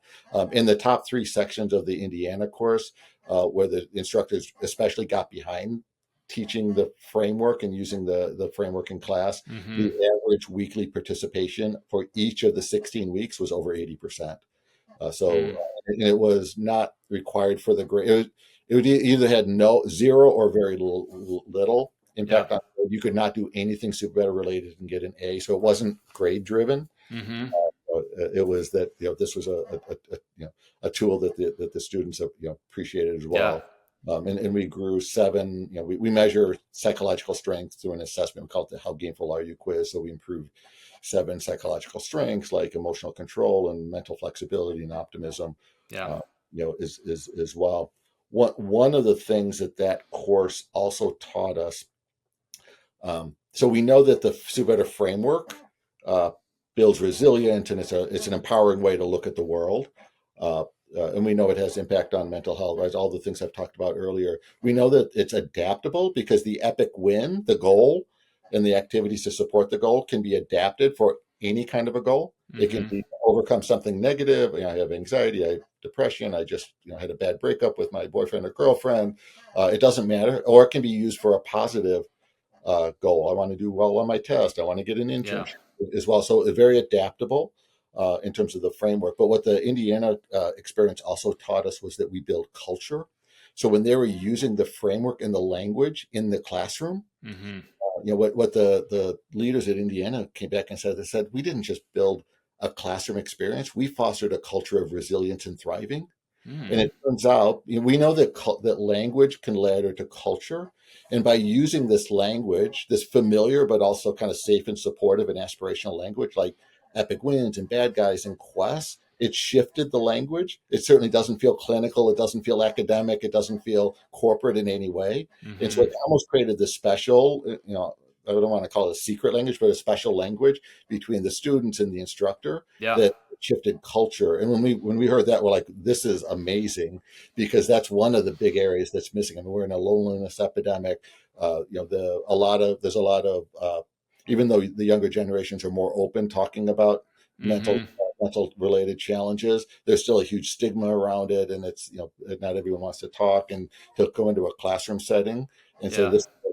B: In the top three sections of the Indiana course, where the instructors especially got behind teaching the framework and using the framework in class,
A: Mm-hmm.
B: the average weekly participation for each of the 16 weeks was over 80%.
A: Mm.
B: And it was not required for the grade. Either had no zero or very little
A: Yeah.
B: impact on grade. You could not do anything super better related and get an A. So it wasn't grade driven.
A: Mm-hmm.
B: It was that this was a tool that the students appreciated as
A: Yeah.
B: well. And we grew seven. We measure psychological strength through an assessment. We call it the "How Gameful Are You" quiz. So we improved seven psychological strengths like emotional control and mental flexibility and optimism.
A: Yeah.
B: Uh, is as well. One of the things that course also taught us, so we know that the Subetter framework uh, builds resilience, and it's an empowering way to look at the world. Uh, and we know it has impact on mental health, right? All the things I've talked about earlier. We know that it's adaptable because the epic win, the goal, and the activities to support the goal can be adapted for any kind of a goal. It can
A: Mm-hmm.
B: be overcome something negative. I have anxiety, I have depression, I just had a bad breakup with my boyfriend or girlfriend. It doesn't matter, or it can be used for a positive goal. I want to do well on my test. I want to get an
A: Yeah.
B: internship as well. So it's very adaptable in terms of the framework. But what the Indiana experience also taught us was that we build culture. So when they were using the framework and the language in the classroom,
A: Mm-hmm.
B: what the leaders at Indiana came back and said, they said, we didn't just build a classroom experience. We fostered a culture of resilience and thriving. And
A: Mm.
B: it turns out, we know that that language can ladder to culture. And by using this language, this familiar but also kind of safe and supportive and aspirational language, like epic wins and bad guys and quests, it shifted the language. It certainly doesn't feel clinical. It doesn't feel academic. It doesn't feel corporate in any way. And so
A: Mm-hmm.
B: it almost created this special, I don't want to call it a secret language, but a special language between the students and the instructor
A: Yeah.
B: that shifted culture. And when we heard that, we're like, this is amazing, because that's one of the big areas that's missing. I mean, we're in a loneliness epidemic. There's a lot of even though the younger generations are more open talking about mental
A: Mm-hmm.
B: mental related challenges, there's still a huge stigma around it, and it's not everyone wants to talk and to go into a classroom setting. And so
A: Yeah.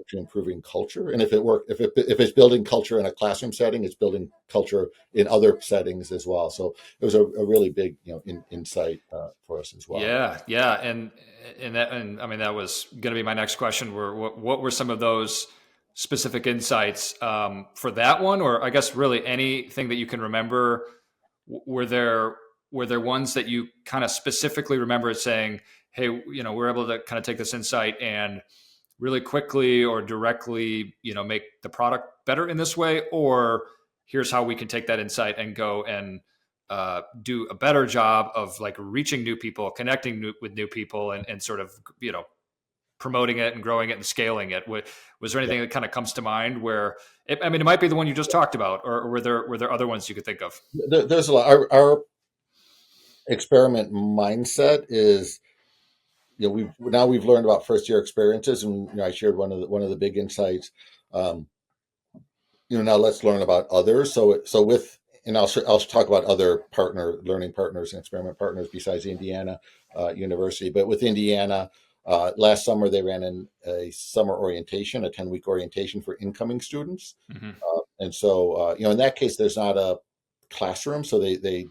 B: to improving culture. And if it's building culture in a classroom setting, it's building culture in other settings as well. So it was a really big, insight for us as well.
A: Yeah, yeah, and I mean that was going to be my next question. What were some of those specific insights for that one, or I guess really anything that you can remember? Were there ones that you kind of specifically remember saying, "Hey, we're able to kind of take this insight and really quickly or directly, make the product better in this way," or here's how we can take that insight and go and do a better job of like reaching new people, connecting with new people, and sort of promoting it and growing it and scaling it. Was there
B: Yeah.
A: anything that kind of comes to mind where I mean, it might be the one you just talked about, or were there other ones you could think of?
B: There's a lot. Our experiment mindset is, we've learned about first year experiences, and I shared one of the big insights. Um, now let's learn about others. And I'll talk about other learning partners and experiment partners besides Indiana University. But with Indiana, last summer they ran a summer orientation, a 10-week orientation for incoming students.
A: Mm-hmm.
B: And so, in that case, there's not a classroom. So they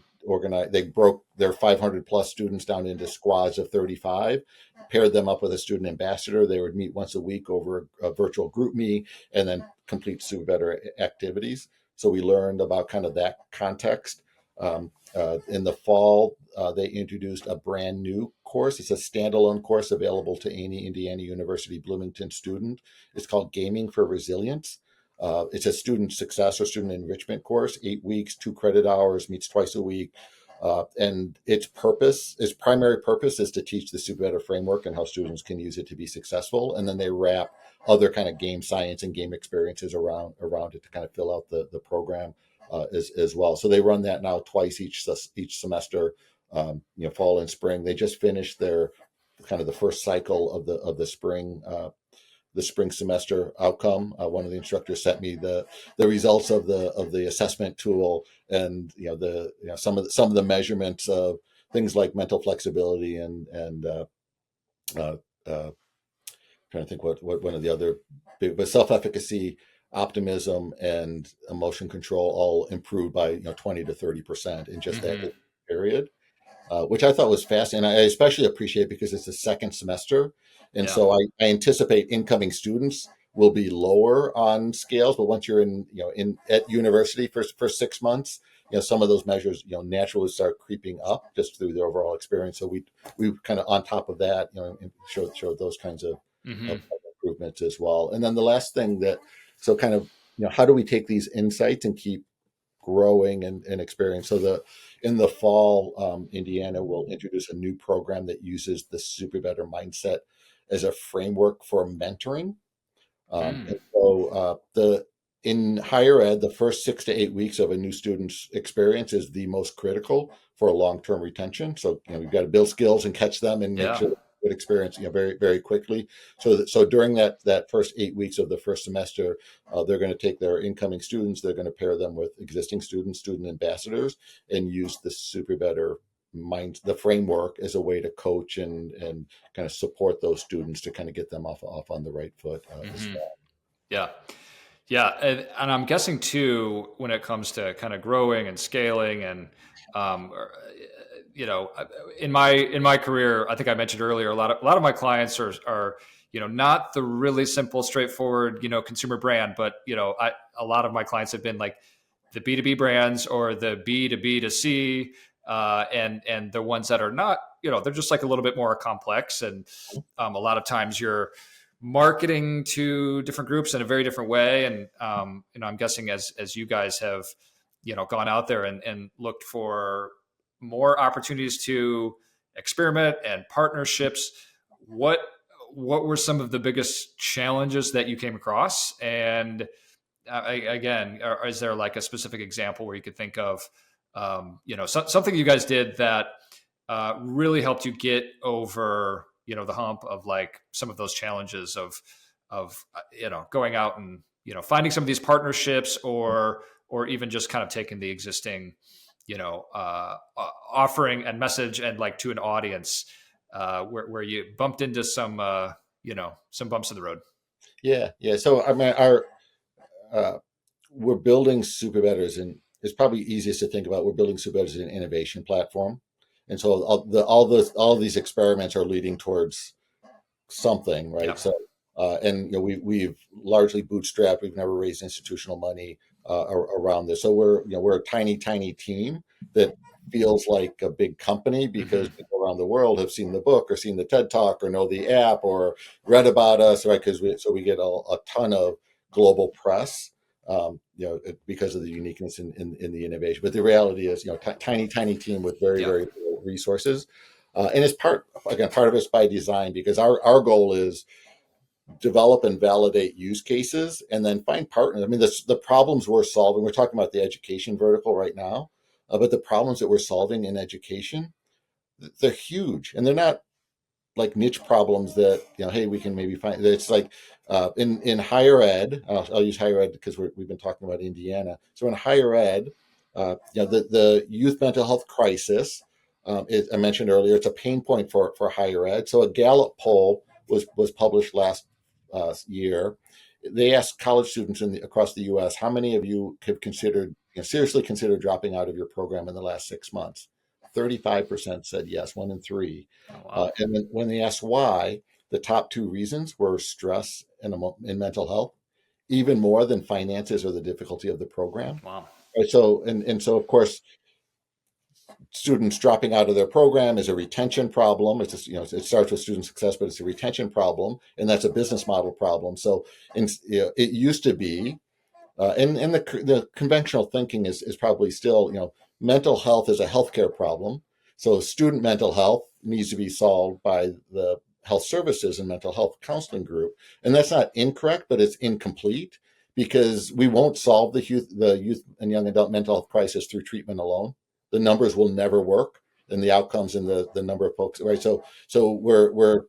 B: broke their 500 plus students down into squads of 35, paired them up with a student ambassador. They would meet once a week over a virtual group me, and then complete SuperBetter activities. So we learned about kind of that context. In the fall, they introduced a brand new course. It's a standalone course available to any Indiana University Bloomington student. It's called Gaming for Resilience. It's a student success or student enrichment course, 8 weeks, 2 credit hours, meets twice a week. And its primary purpose is to teach the SuperBetter framework and how students can use it to be successful. And then they wrap other kind of game science and game experiences around it to kind of fill out the program as well. So they run that now twice each semester, fall and spring. They just finished their kind of the first cycle of the spring semester outcome. One of the instructors sent me the results of the assessment tool, and some of the measurements of things like mental flexibility and uh, trying to think what one of the other big, but self-efficacy, optimism, and emotion control all improved by 20 to 30% in just
A: Mm-hmm.
B: that period, which I thought was fascinating. I especially appreciate because it's the second semester. And
A: Yeah.
B: so I anticipate incoming students will be lower on scales, but once you're at university for 6 months, some of those measures, naturally start creeping up just through the overall experience. So we kind of on top of that, showed those kinds of
A: Mm-hmm.
B: improvements as well. And then the last thing so kind of, how do we take these insights and keep growing and experience. So in the fall, Indiana will introduce a new program that uses the SuperBetter mindset as a framework for mentoring.
A: Mm.
B: And so the in higher ed, the first 6 to 8 weeks of a new student's experience is the most critical for a long-term retention. So we've got to build skills and catch them and make
A: Yeah.
B: sure good experience very very quickly. So during that first 8 weeks of the first semester, they're going to take their incoming students, they're going to pair them with existing students, student ambassadors, and use the SuperBetter the framework as a way to coach and kind of support those students to kind of get them off on the right foot as
A: Mm-hmm.
B: well.
A: Yeah. Yeah, and I'm guessing too when it comes to kind of growing and scaling and you know in my career, I think I mentioned earlier a lot of my clients are not the really simple straightforward consumer brand, but a lot of my clients have been like the B2B brands or the B2B2C, and the ones that are not, they're just like a little bit more complex, and a lot of times you're marketing to different groups in a very different way. And I'm guessing as you guys have gone out there and looked for more opportunities to experiment and partnerships, what were some of the biggest challenges that you came across? And again, is there like a specific example where you could think of something you guys did that really helped you get over the hump of like some of those challenges of going out and finding some of these partnerships, or even just kind of taking the existing offering and message and like to an audience where you bumped into some some bumps in the road?
B: Yeah. So I mean, our uh, we're building SuperBetters, and it's probably easiest to think about. We're building SuperBetters as an innovation platform, and so all these experiments are leading towards something, right?
A: Yeah.
B: So, and we've largely bootstrapped. We've never raised institutional money around this. So we're a tiny team that feels like a big company because
A: Hmm.
B: people around the world have seen the book or seen the TED Talk or know the app or read about us, right? Because we get a ton of global press. Because of the uniqueness in the innovation. But the reality is, tiny team with
A: Yeah.
B: very little resources. And it's part of it's by design because our goal is develop and validate use cases and then find partners. I mean, the problems we're solving, we're talking about the education vertical right now, but the problems that we're solving in education, they're huge and they're not like niche problems that hey, we can maybe find. It's like in higher ed. I'll use higher ed because we've been talking about Indiana. So in higher ed, the youth mental health crisis. I mentioned earlier, it's a pain point for higher ed. So a Gallup poll was published last year. They asked college students across the U.S. how many of you have considered seriously considered dropping out of your program in the last 6 months. 35% said yes, 1 in 3.
A: Oh, wow.
B: And then when they asked why, the top two reasons were stress and mental health, even more than finances or the difficulty of the program.
A: Wow.
B: Right, so so of course, students dropping out of their program is a retention problem. It's just, it starts with student success, but it's a retention problem, and that's a business model problem. So it used to be and the conventional thinking is probably still, mental health is a healthcare problem. So student mental health needs to be solved by the health services and mental health counseling group. And that's not incorrect, but it's incomplete because we won't solve the youth and young adult mental health crisis through treatment alone. The numbers will never work and the outcomes and the number of folks, right? So we're,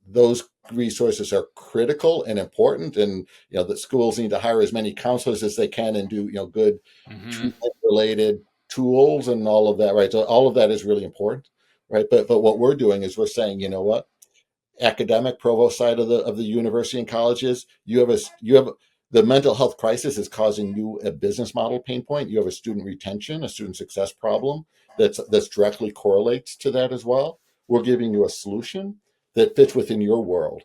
B: those resources are critical and important, and that schools need to hire as many counselors as they can and do good
A: Hmm.
B: treatment related tools and all of that, right? So all of that is really important, right? But what we're doing is we're saying, you know what, academic provost side of the university and colleges, you have the mental health crisis is causing you a business model pain point. You have a student retention, a student success problem that's directly correlates to that as well. We're giving you a solution that fits within your world.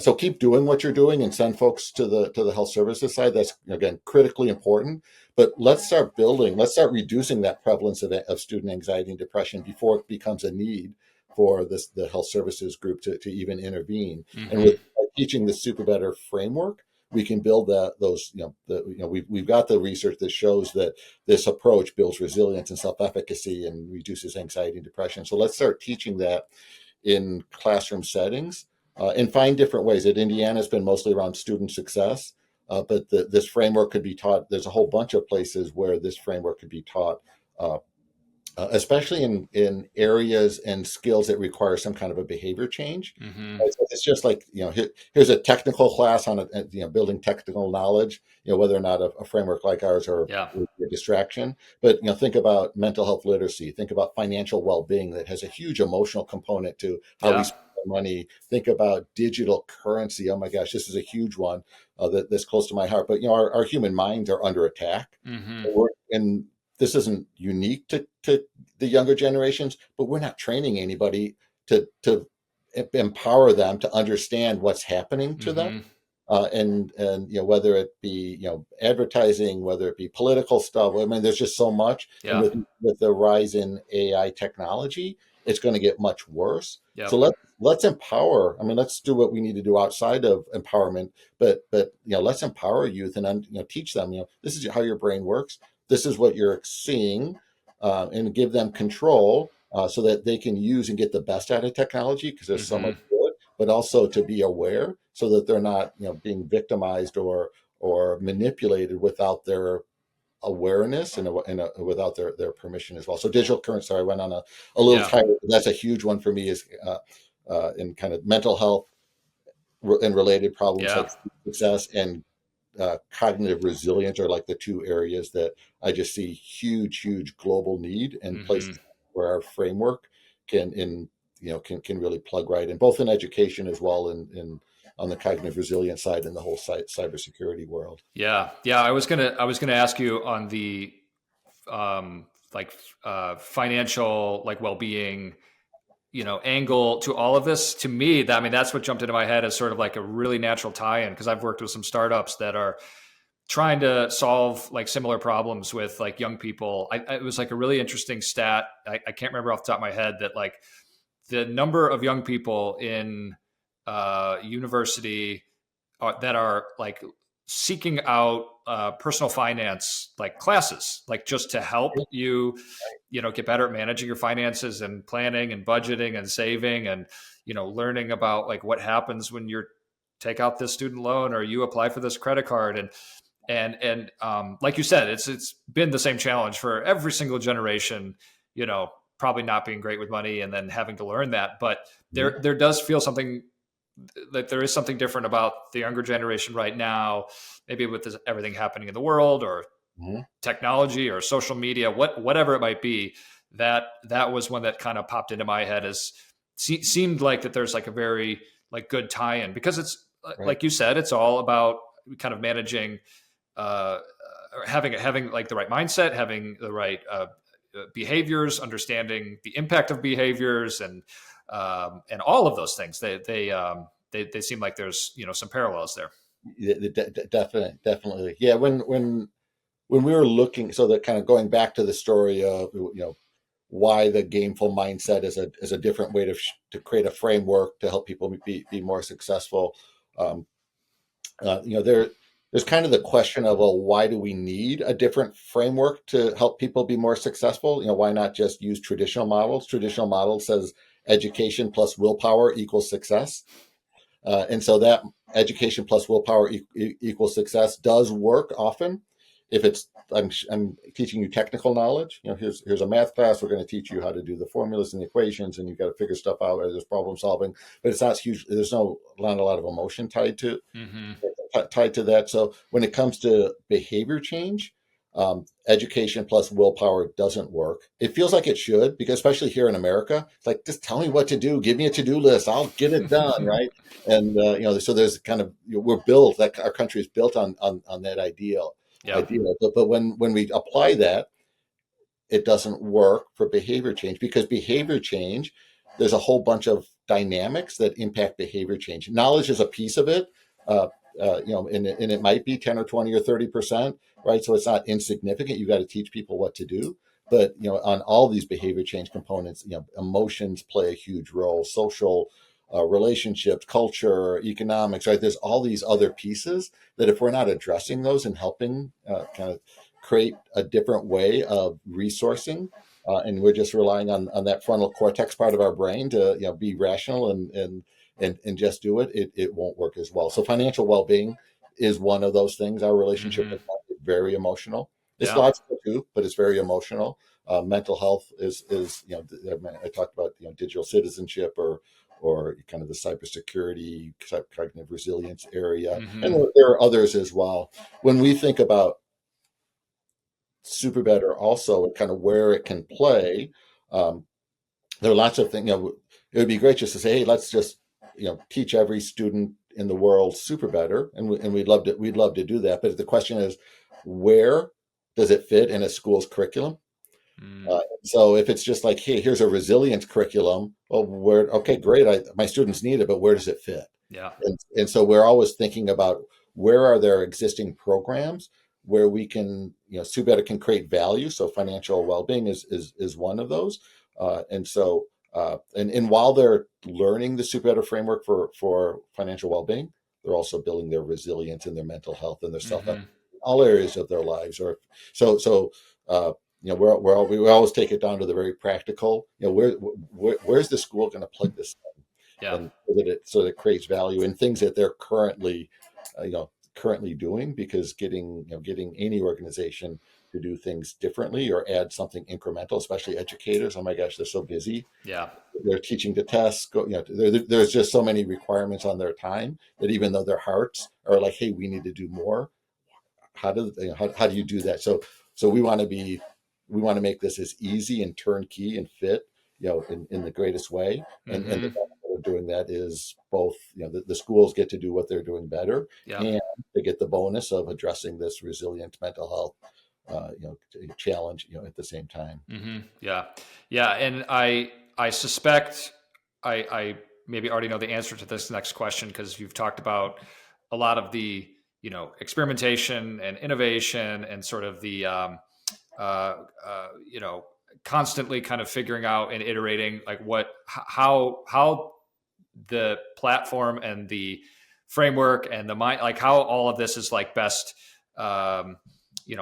B: So keep doing what you're doing and send folks to the health services side. That's again critically important. But let's start reducing that prevalence of student anxiety and depression before it becomes a need for the health services group to even intervene. And
A: Hmm.
B: with teaching the SuperBetter framework, we can build those. We've got the research that shows that this approach builds resilience and self-efficacy and reduces anxiety and depression. So let's start teaching that in classroom settings and find different ways. At Indiana, it's been mostly around student success, but this framework could be taught. There's a whole bunch of places where this framework could be taught uh, especially in areas and skills that require some kind of a behavior change.
A: Hmm.
B: It's just like here's a technical class on building technical knowledge. Whether or not a framework like ours are
A: Yeah.
B: a distraction, but think about mental health literacy. Think about financial well-being that has a huge emotional component to how we
A: Yeah.
B: spend our money. Think about digital currency. Oh my gosh, this is a huge one that's close to my heart. But our human minds are under attack,
A: Hmm.
B: and this isn't unique to the younger generations, but we're not training anybody to empower them to understand what's happening to them.
A: Hmm.
B: And whether it be advertising, whether it be political stuff. I mean, there's just so much, and
A: Yeah.
B: with the rise in AI technology, it's going to get much worse. So
A: Yep.
B: let's empower. I mean, let's do what we need to do outside of empowerment, but let's empower youth and teach them. This is how your brain works. This is what you're seeing, and give them control so that they can use and get the best out of technology because there's so much
A: Hmm.
B: good, but also to be aware so that they're not being victimized or manipulated without their awareness and without their permission as well. So digital currency. Sorry, I went on a little
A: Yeah.
B: tired. That's a huge one for me. Is in kind of mental health and related problems
A: Yeah.
B: like success and cognitive resilience are like the two areas that I just see huge global need and
A: Hmm.
B: places where our framework can really plug right in, both in education as well in on the cognitive resilience side in the whole cybersecurity world.
A: Yeah, yeah. I was gonna ask you on the um, like financial like well-being angle to all of this. To me, that I mean that's what jumped into my head as sort of like a really natural tie-in, because I've worked with some startups that are trying to solve like similar problems with like young people. It was like a really interesting stat. I can't remember off the top of my head that like the number of young people in university that are like seeking out personal finance like classes, like just to help you, get better at managing your finances and planning and budgeting and saving and, learning about like what happens when you take out this student loan or you apply for this credit card. And like you said, it's been the same challenge for every single generation, probably not being great with money and then having to learn that. But there does feel something that there is something different about the younger generation right now, maybe with everything happening in the world or
B: Mm-hmm.
A: technology or social media, whatever it might be. That was one that kind of popped into my head as seemed like that there's like a very like good tie-in, because it's
B: Right.
A: like you said, it's all about kind of managing, uh, having like the right mindset, having the right behaviors, understanding the impact of behaviors, and all of those things. They seem like there's some parallels there.
B: Definitely. Yeah. When we were looking, so that kind of going back to the story of why the gameful mindset is a different way to create a framework to help people be more successful. Um, there's kind of the question of, well, why do we need a different framework to help people be more successful? Why not just use traditional models? Traditional model says education plus willpower equals success. And so that education plus willpower equals success does work often. If it's I'm teaching you technical knowledge, here's a math class. We're going to teach you how to do the formulas and the equations, and you've got to figure stuff out. There's problem solving, but it's not huge. There's not a lot of emotion
A: Mm-hmm.
B: tied to that. So when it comes to behavior change, education plus willpower doesn't work. It feels like it should, because especially here in America, it's like, just tell me what to do, give me a to-do list, I'll get it done, right? And so there's kind of, we're built, that our country is built on that
A: Yeah.
B: but when we apply that, it doesn't work for behavior change, because behavior change, there's a whole bunch of dynamics that impact behavior change. Knowledge is a piece of it, and it might be 10 or 20 or 30%, right? So it's not insignificant. You got to teach people what to do. But, on all these behavior change components, emotions play a huge role, social relationships, culture, economics, right? There's all these other pieces that if we're not addressing those and helping kind of create a different way of resourcing, and we're just relying on that frontal cortex part of our brain to be rational and just do it won't work as well. So financial well-being is one of those things. Our relationship
A: Mm-hmm.
B: with money is very emotional. It's
A: Yeah.
B: logical too, but it's very emotional. Mental health is I talked about digital citizenship or kind of the cybersecurity, cognitive resilience area, and
A: Mm-hmm.
B: there are others as well. When we think about SuperBetter also and kind of where it can play, um, there are lots of things. It would be great just to say, hey, let's just teach every student in the world SuperBetter, and we'd love to do that. But the question is, where does it fit in a school's curriculum?
A: Mm.
B: So if it's just like, hey, here's a resilience curriculum, well, okay, great, my students need it, but where does it fit?
A: Yeah.
B: And so we're always thinking about, where are there existing programs where we can, SuperBetter can create value. So financial well-being is one of those. And while they're learning the SuperBetter framework for financial well-being, they're also building their resilience and their mental health and their self
A: Mm-hmm.
B: all areas of their lives. Or so. We always take it down to the very practical. Where's the school going to plug this
A: Yeah.
B: in, and so that it creates value in things that they're currently doing, because getting any organization to do things differently or add something incremental, especially educators. Oh my gosh, they're so busy.
A: Yeah.
B: They're teaching to test. There's just so many requirements on their time that even though their hearts are like, hey, we need to do more, how do you do that? So we want to make this as easy and turnkey and fit in the greatest way, and
A: Mm-hmm.
B: of doing that is both, the schools get to do what they're doing better,
A: Yeah.
B: and they get the bonus of addressing this resilient mental health, challenge, at the same time.
A: Yeah. Yeah. And I suspect I maybe already know the answer to this next question because you've talked about a lot of the, experimentation and innovation and sort of the, you know, constantly kind of figuring out and iterating like how the platform and the framework and the mind, like how all of this is like best, um,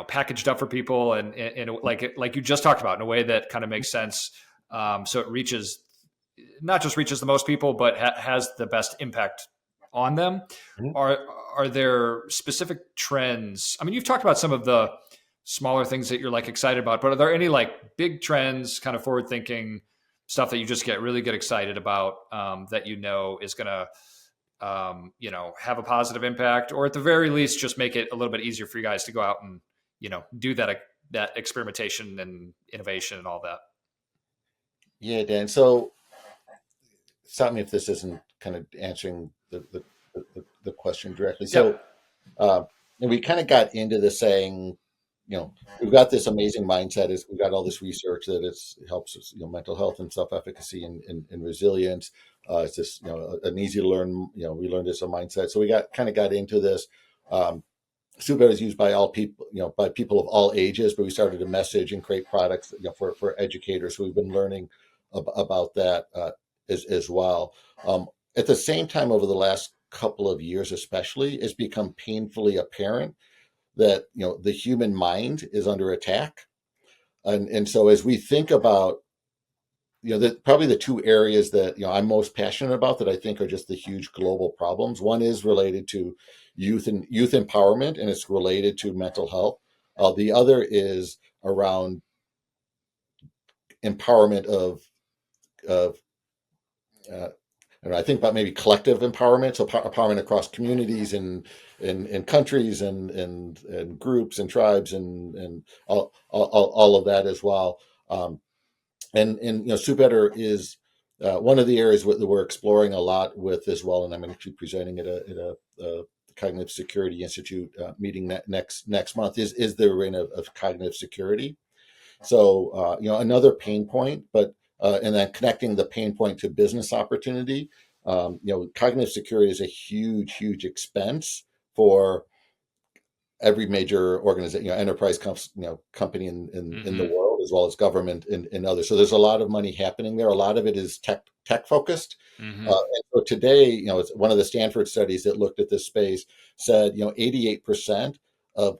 A: packaged up for people and like you just talked about in a way that kind of makes sense. So it reaches, not just reaches the most people, but has the best impact on them.
B: Mhm.
A: Are are there specific trends? I mean, you've talked about some of the smaller things that you're like excited about, but are there any like big trends, kind of forward thinking stuff that you just get excited about, that is going to have a positive impact, or at the very least, just make it a little bit easier for you guys to go out and do that experimentation and innovation and all that.
B: Yeah, Dan. So stop me if this isn't kind of answering the question directly.
A: Yep.
B: So, and we kind of got into this saying, we've got this amazing mindset. Is we've got all this research that it helps us, mental health and self-efficacy and resilience. It's just, an easy to learn. We learned this a mindset. So we got into this. SuperBetter is used by all people, by people of all ages. But we started to message and create products, for educators. So we've been learning about that, as well. At the same time, over the last couple of years, especially, it's become painfully apparent that the human mind is under attack, and so as we think about probably the two areas that I'm most passionate about, that I think are just the huge global problems. One is related to youth empowerment, and it's related to mental health. The other is around empowerment of uh, and I think about maybe collective empowerment, so empowerment across communities and countries and groups and tribes and all of that as well. And SuperBetter is one of the areas that we're exploring a lot with as well. And I'm actually presenting at a Cognitive Security Institute meeting next month. Is the arena of cognitive security. So, another pain point, but and then connecting the pain point to business opportunity. Cognitive security is a huge expense for every major organization, enterprise company in the
A: Mm-hmm.
B: world, as well as government and others. So there's a lot of money happening there. A lot of it is tech focused.
A: Mm-hmm.
B: And so today, it's one of the Stanford studies that looked at this space said, 88% of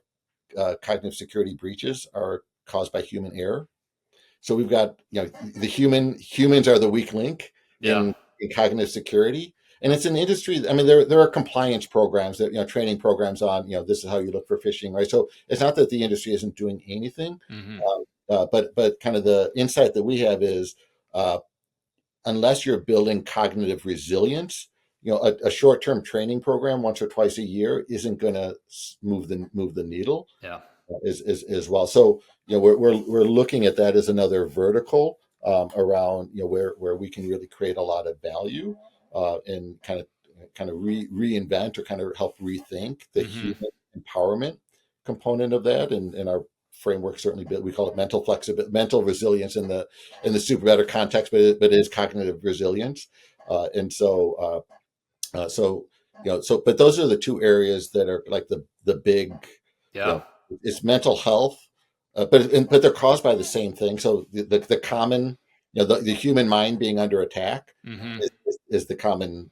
B: cognitive security breaches are caused by human error. So we've got, humans are the weak link
A: Yeah.
B: in cognitive security. And it's an industry. I mean, there are compliance programs that, training programs on, this is how you look for phishing, right? So it's not that the industry isn't doing anything,
A: Mm-hmm.
B: but kind of the insight that we have is, unless you're building cognitive resilience, a short-term training program once or twice a year isn't going to move the needle
A: Yeah.
B: as well. So we're looking at that as another vertical, around where we can really create a lot of value, and kind of reinvent or kind of help rethink the
A: Mm-hmm.
B: human empowerment component of that. And our framework certainly, we call it mental flexibility, mental resilience in the SuperBetter context, but it is cognitive resilience. And so but those are the two areas that are like the big, you
A: Yeah.
B: know, it's mental health, but they're caused by the same thing. So the common, the human mind being under attack
A: Mm-hmm.
B: is the common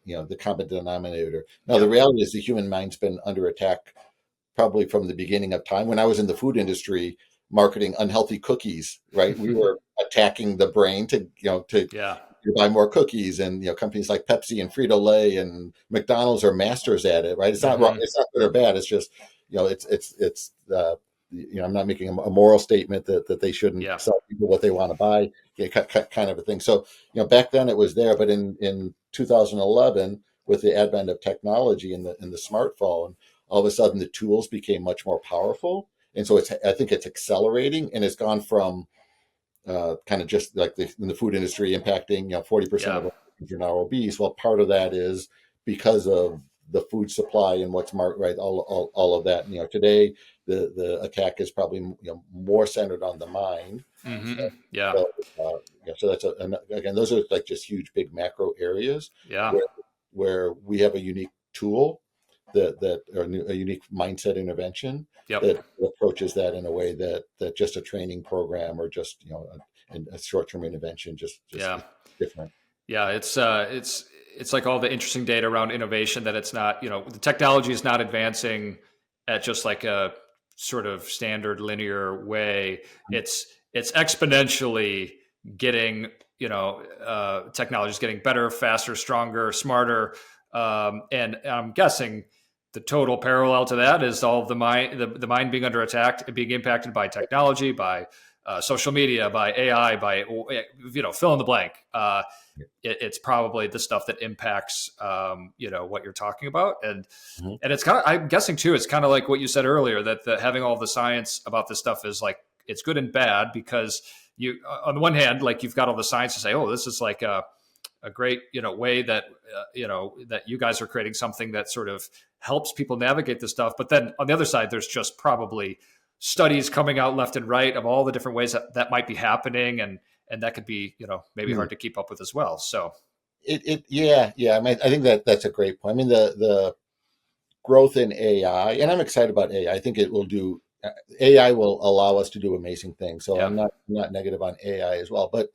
B: denominator. Now the
A: Yep.
B: reality is the human mind's been under attack probably from the beginning of time. When I was in the food industry marketing unhealthy cookies, right, we were attacking the brain
A: Yeah.
B: to buy more cookies, and companies like Pepsi and Frito-Lay and McDonald's are masters at it, right? It's not wrong,
A: Mm-hmm.
B: it's not good or bad. It's just, it's I'm not making a moral statement that they shouldn't
A: Yeah.
B: sell people what they want to buy, kind of a thing. So back then it was there, but in 2011, with the advent of technology and the smartphone, all of a sudden the tools became much more powerful, and so I think it's accelerating, and it's gone from kind of just like in the food industry impacting 40%
A: Yeah.
B: of you're now obese. Well, part of that is because of the food supply and what's right, all of that. Today the attack is probably more centered on the mind.
A: Hmm. Yeah.
B: So, so that's again, those are like just huge, big macro areas
A: Yeah.
B: where we have a unique tool that or a unique mindset intervention
A: Yep.
B: that approaches that in a way that just a training program or just a short term intervention just
A: Yeah.
B: is different.
A: Yeah. It's like all the interesting data around innovation that it's not, the technology is not advancing at just like a sort of standard linear way. It's exponentially getting, technology is getting better, faster, stronger, smarter. And I'm guessing the total parallel to that is all of the mind being under attack, being impacted by technology, by social media, by AI, by fill in the blank. It's probably the stuff that impacts what you're talking about,
B: Mhm.
A: and it's kind of, I'm guessing too, it's kind of like what you said earlier, that having all the science about this stuff is like, it's good and bad, because you, on the one hand, like you've got all the science to say, oh, this is like a great way that that you guys are creating something that sort of helps people navigate this stuff. But then on the other side, there's just probably studies coming out left and right of all the different ways that might be happening, and that could be maybe
B: Hmm.
A: hard to keep up with as well. So
B: Yeah. I mean, I think that's a great point. I mean, the growth in AI, and I'm excited about AI. I think it will do. AI will allow us to do amazing things. So
A: yeah.
B: I'm not negative on AI as well. But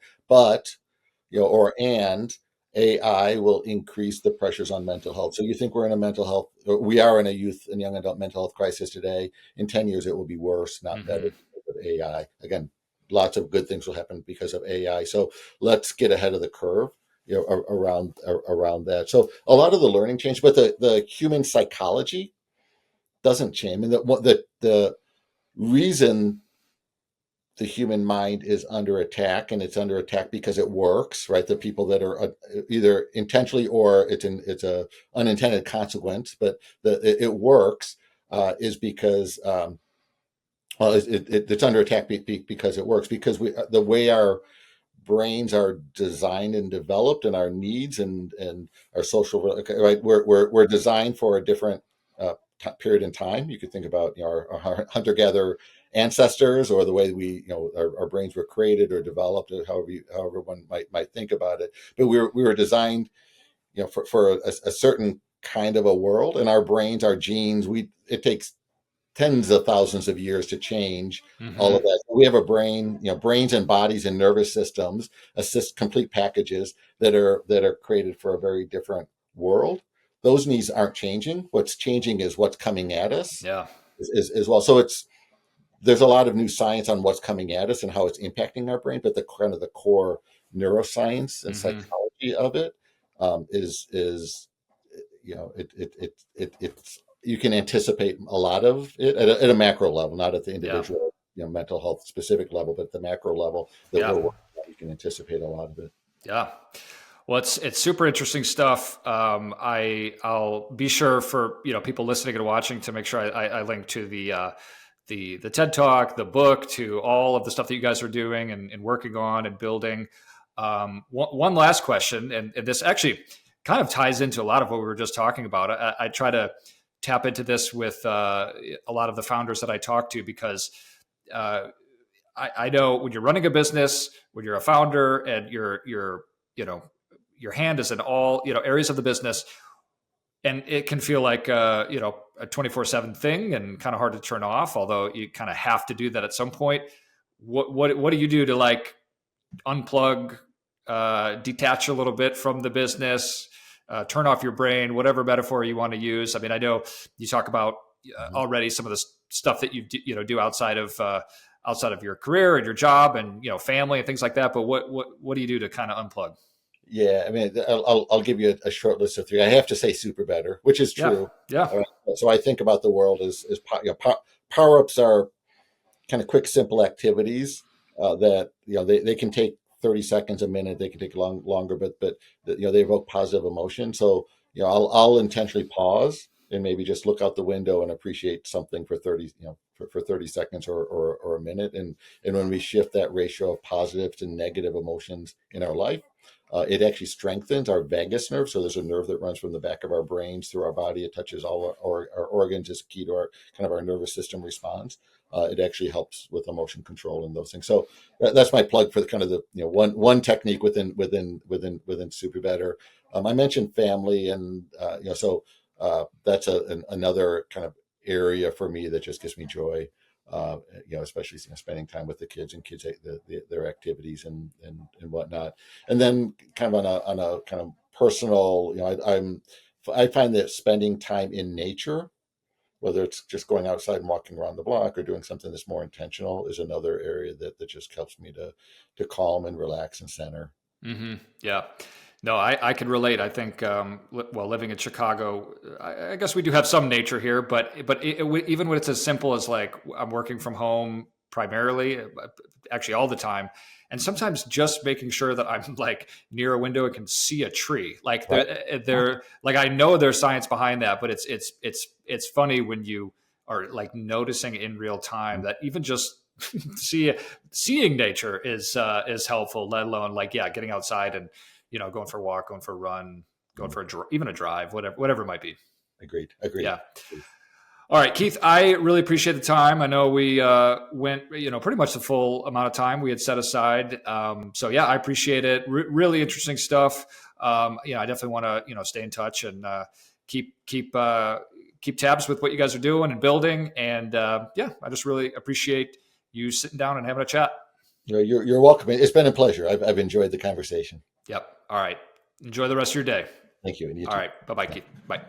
B: and AI will increase the pressures on mental health. So you think we're in a mental health, or we are in a youth and young adult mental health crisis today. In 10 years, it will be worse, not better,
A: Hmm.
B: because of AI. Again, lots of good things will happen because of AI. So let's get ahead of the curve, around that. So a lot of the learning changed, but the human psychology doesn't change. I mean, the reason the human mind is under attack, and it's under attack because it works, right? The people that are either intentionally or it's a unintended consequence, but it works, is because well, it's under attack because it works, because the way our brains are designed and developed, and our needs and our social, right, we're designed for a different period in time. You could think about our hunter gatherer ancestors, or the way our brains were created or developed, or however one might think about it. But we were designed for a certain kind of a world, and our brains, our genes, we it takes tens of thousands of years to change all
A: Hmm.
B: of that. We have a brain, brains and bodies and nervous systems, assist complete packages that are created for a very different world. Those needs aren't changing. What's changing is what's coming at us,
A: Yeah.
B: as well. So there's a lot of new science on what's coming at us and how it's impacting our brain, but the kind of the core neuroscience and
A: Hmm.
B: psychology of it, is it's you can anticipate a lot of it at a macro level, not at the
A: Yeah.
B: individual mental health specific level, but the macro level that
A: Yeah.
B: we're working on, you can anticipate a lot of it.
A: Yeah. Well, it's super interesting stuff. I'll be sure for people listening and watching to make sure I link to the TED Talk, the book, to all of the stuff that you guys are doing and working on and building. One last question, and this actually kind of ties into a lot of what we were just talking about. I try to tap into this with a lot of the founders that I talk to, because uh, I know when you're running a business, when you're a founder, and you're you know your hand is in all areas of the business, and it can feel like a 24/7 thing and kind of hard to turn off. Although you kind of have to do that at some point. What do you do to like unplug, detach a little bit from the business, turn off your brain, whatever metaphor you want to use? I mean, I know you talk about
B: Mhm.
A: already some of the stuff that you do outside of your career and your job and family and things like that. But what do you do to kind of unplug?
B: Yeah, I mean, I'll give you a short list of three. I have to say super better, which is
A: Yeah,
B: true.
A: yeah.
B: All right. So I think about the world as power ups are kind of quick, simple activities, that they can take 30 seconds, a minute. They can take longer, but they evoke positive emotion. So I'll intentionally pause and maybe just look out the window and appreciate something for 30 for 30 seconds, or a minute. And when we shift that ratio of positive to negative emotions in our life, It actually strengthens our vagus nerve. So there's a nerve that runs from the back of our brains through our body. It touches all our organs. Is key to our kind of our nervous system response. It actually helps with emotion control and those things. So that's my plug for the kind of the one technique within SuperBetter. I mentioned family, and so that's another kind of area for me that just gives me joy. Especially spending time with the kids and their activities and whatnot. And then kind of on a kind of personal, I find that spending time in nature, whether it's just going outside and walking around the block or doing something that's more intentional, is another area that just helps me to calm and relax and center.
A: Mm-hmm. Yeah. No, I can relate. I think, well, living in Chicago, I guess we do have some nature here, but even when it's as simple as like I'm working from home primarily, actually all the time, and sometimes just making sure that I'm like near a window and can see a tree. Like
B: Right.
A: they're like I know there's science behind that, but it's funny when you are like noticing in real time that even just seeing nature is helpful. Let alone like getting outside and going for a walk, going for a run, going for even a drive, whatever it might be.
B: Agreed.
A: Yeah. All right, Keith, I really appreciate the time. I know we went, pretty much the full amount of time we had set aside. So yeah, I appreciate it. Really interesting stuff. I definitely want to, stay in touch and keep tabs with what you guys are doing and building. And I just really appreciate you sitting down and having a chat.
B: You're welcome. It's been a pleasure. I've enjoyed the conversation.
A: Yep. All right. Enjoy the rest of your day.
B: Thank you. And you
A: All
B: too.
A: right. Bye-bye, Keith. Bye.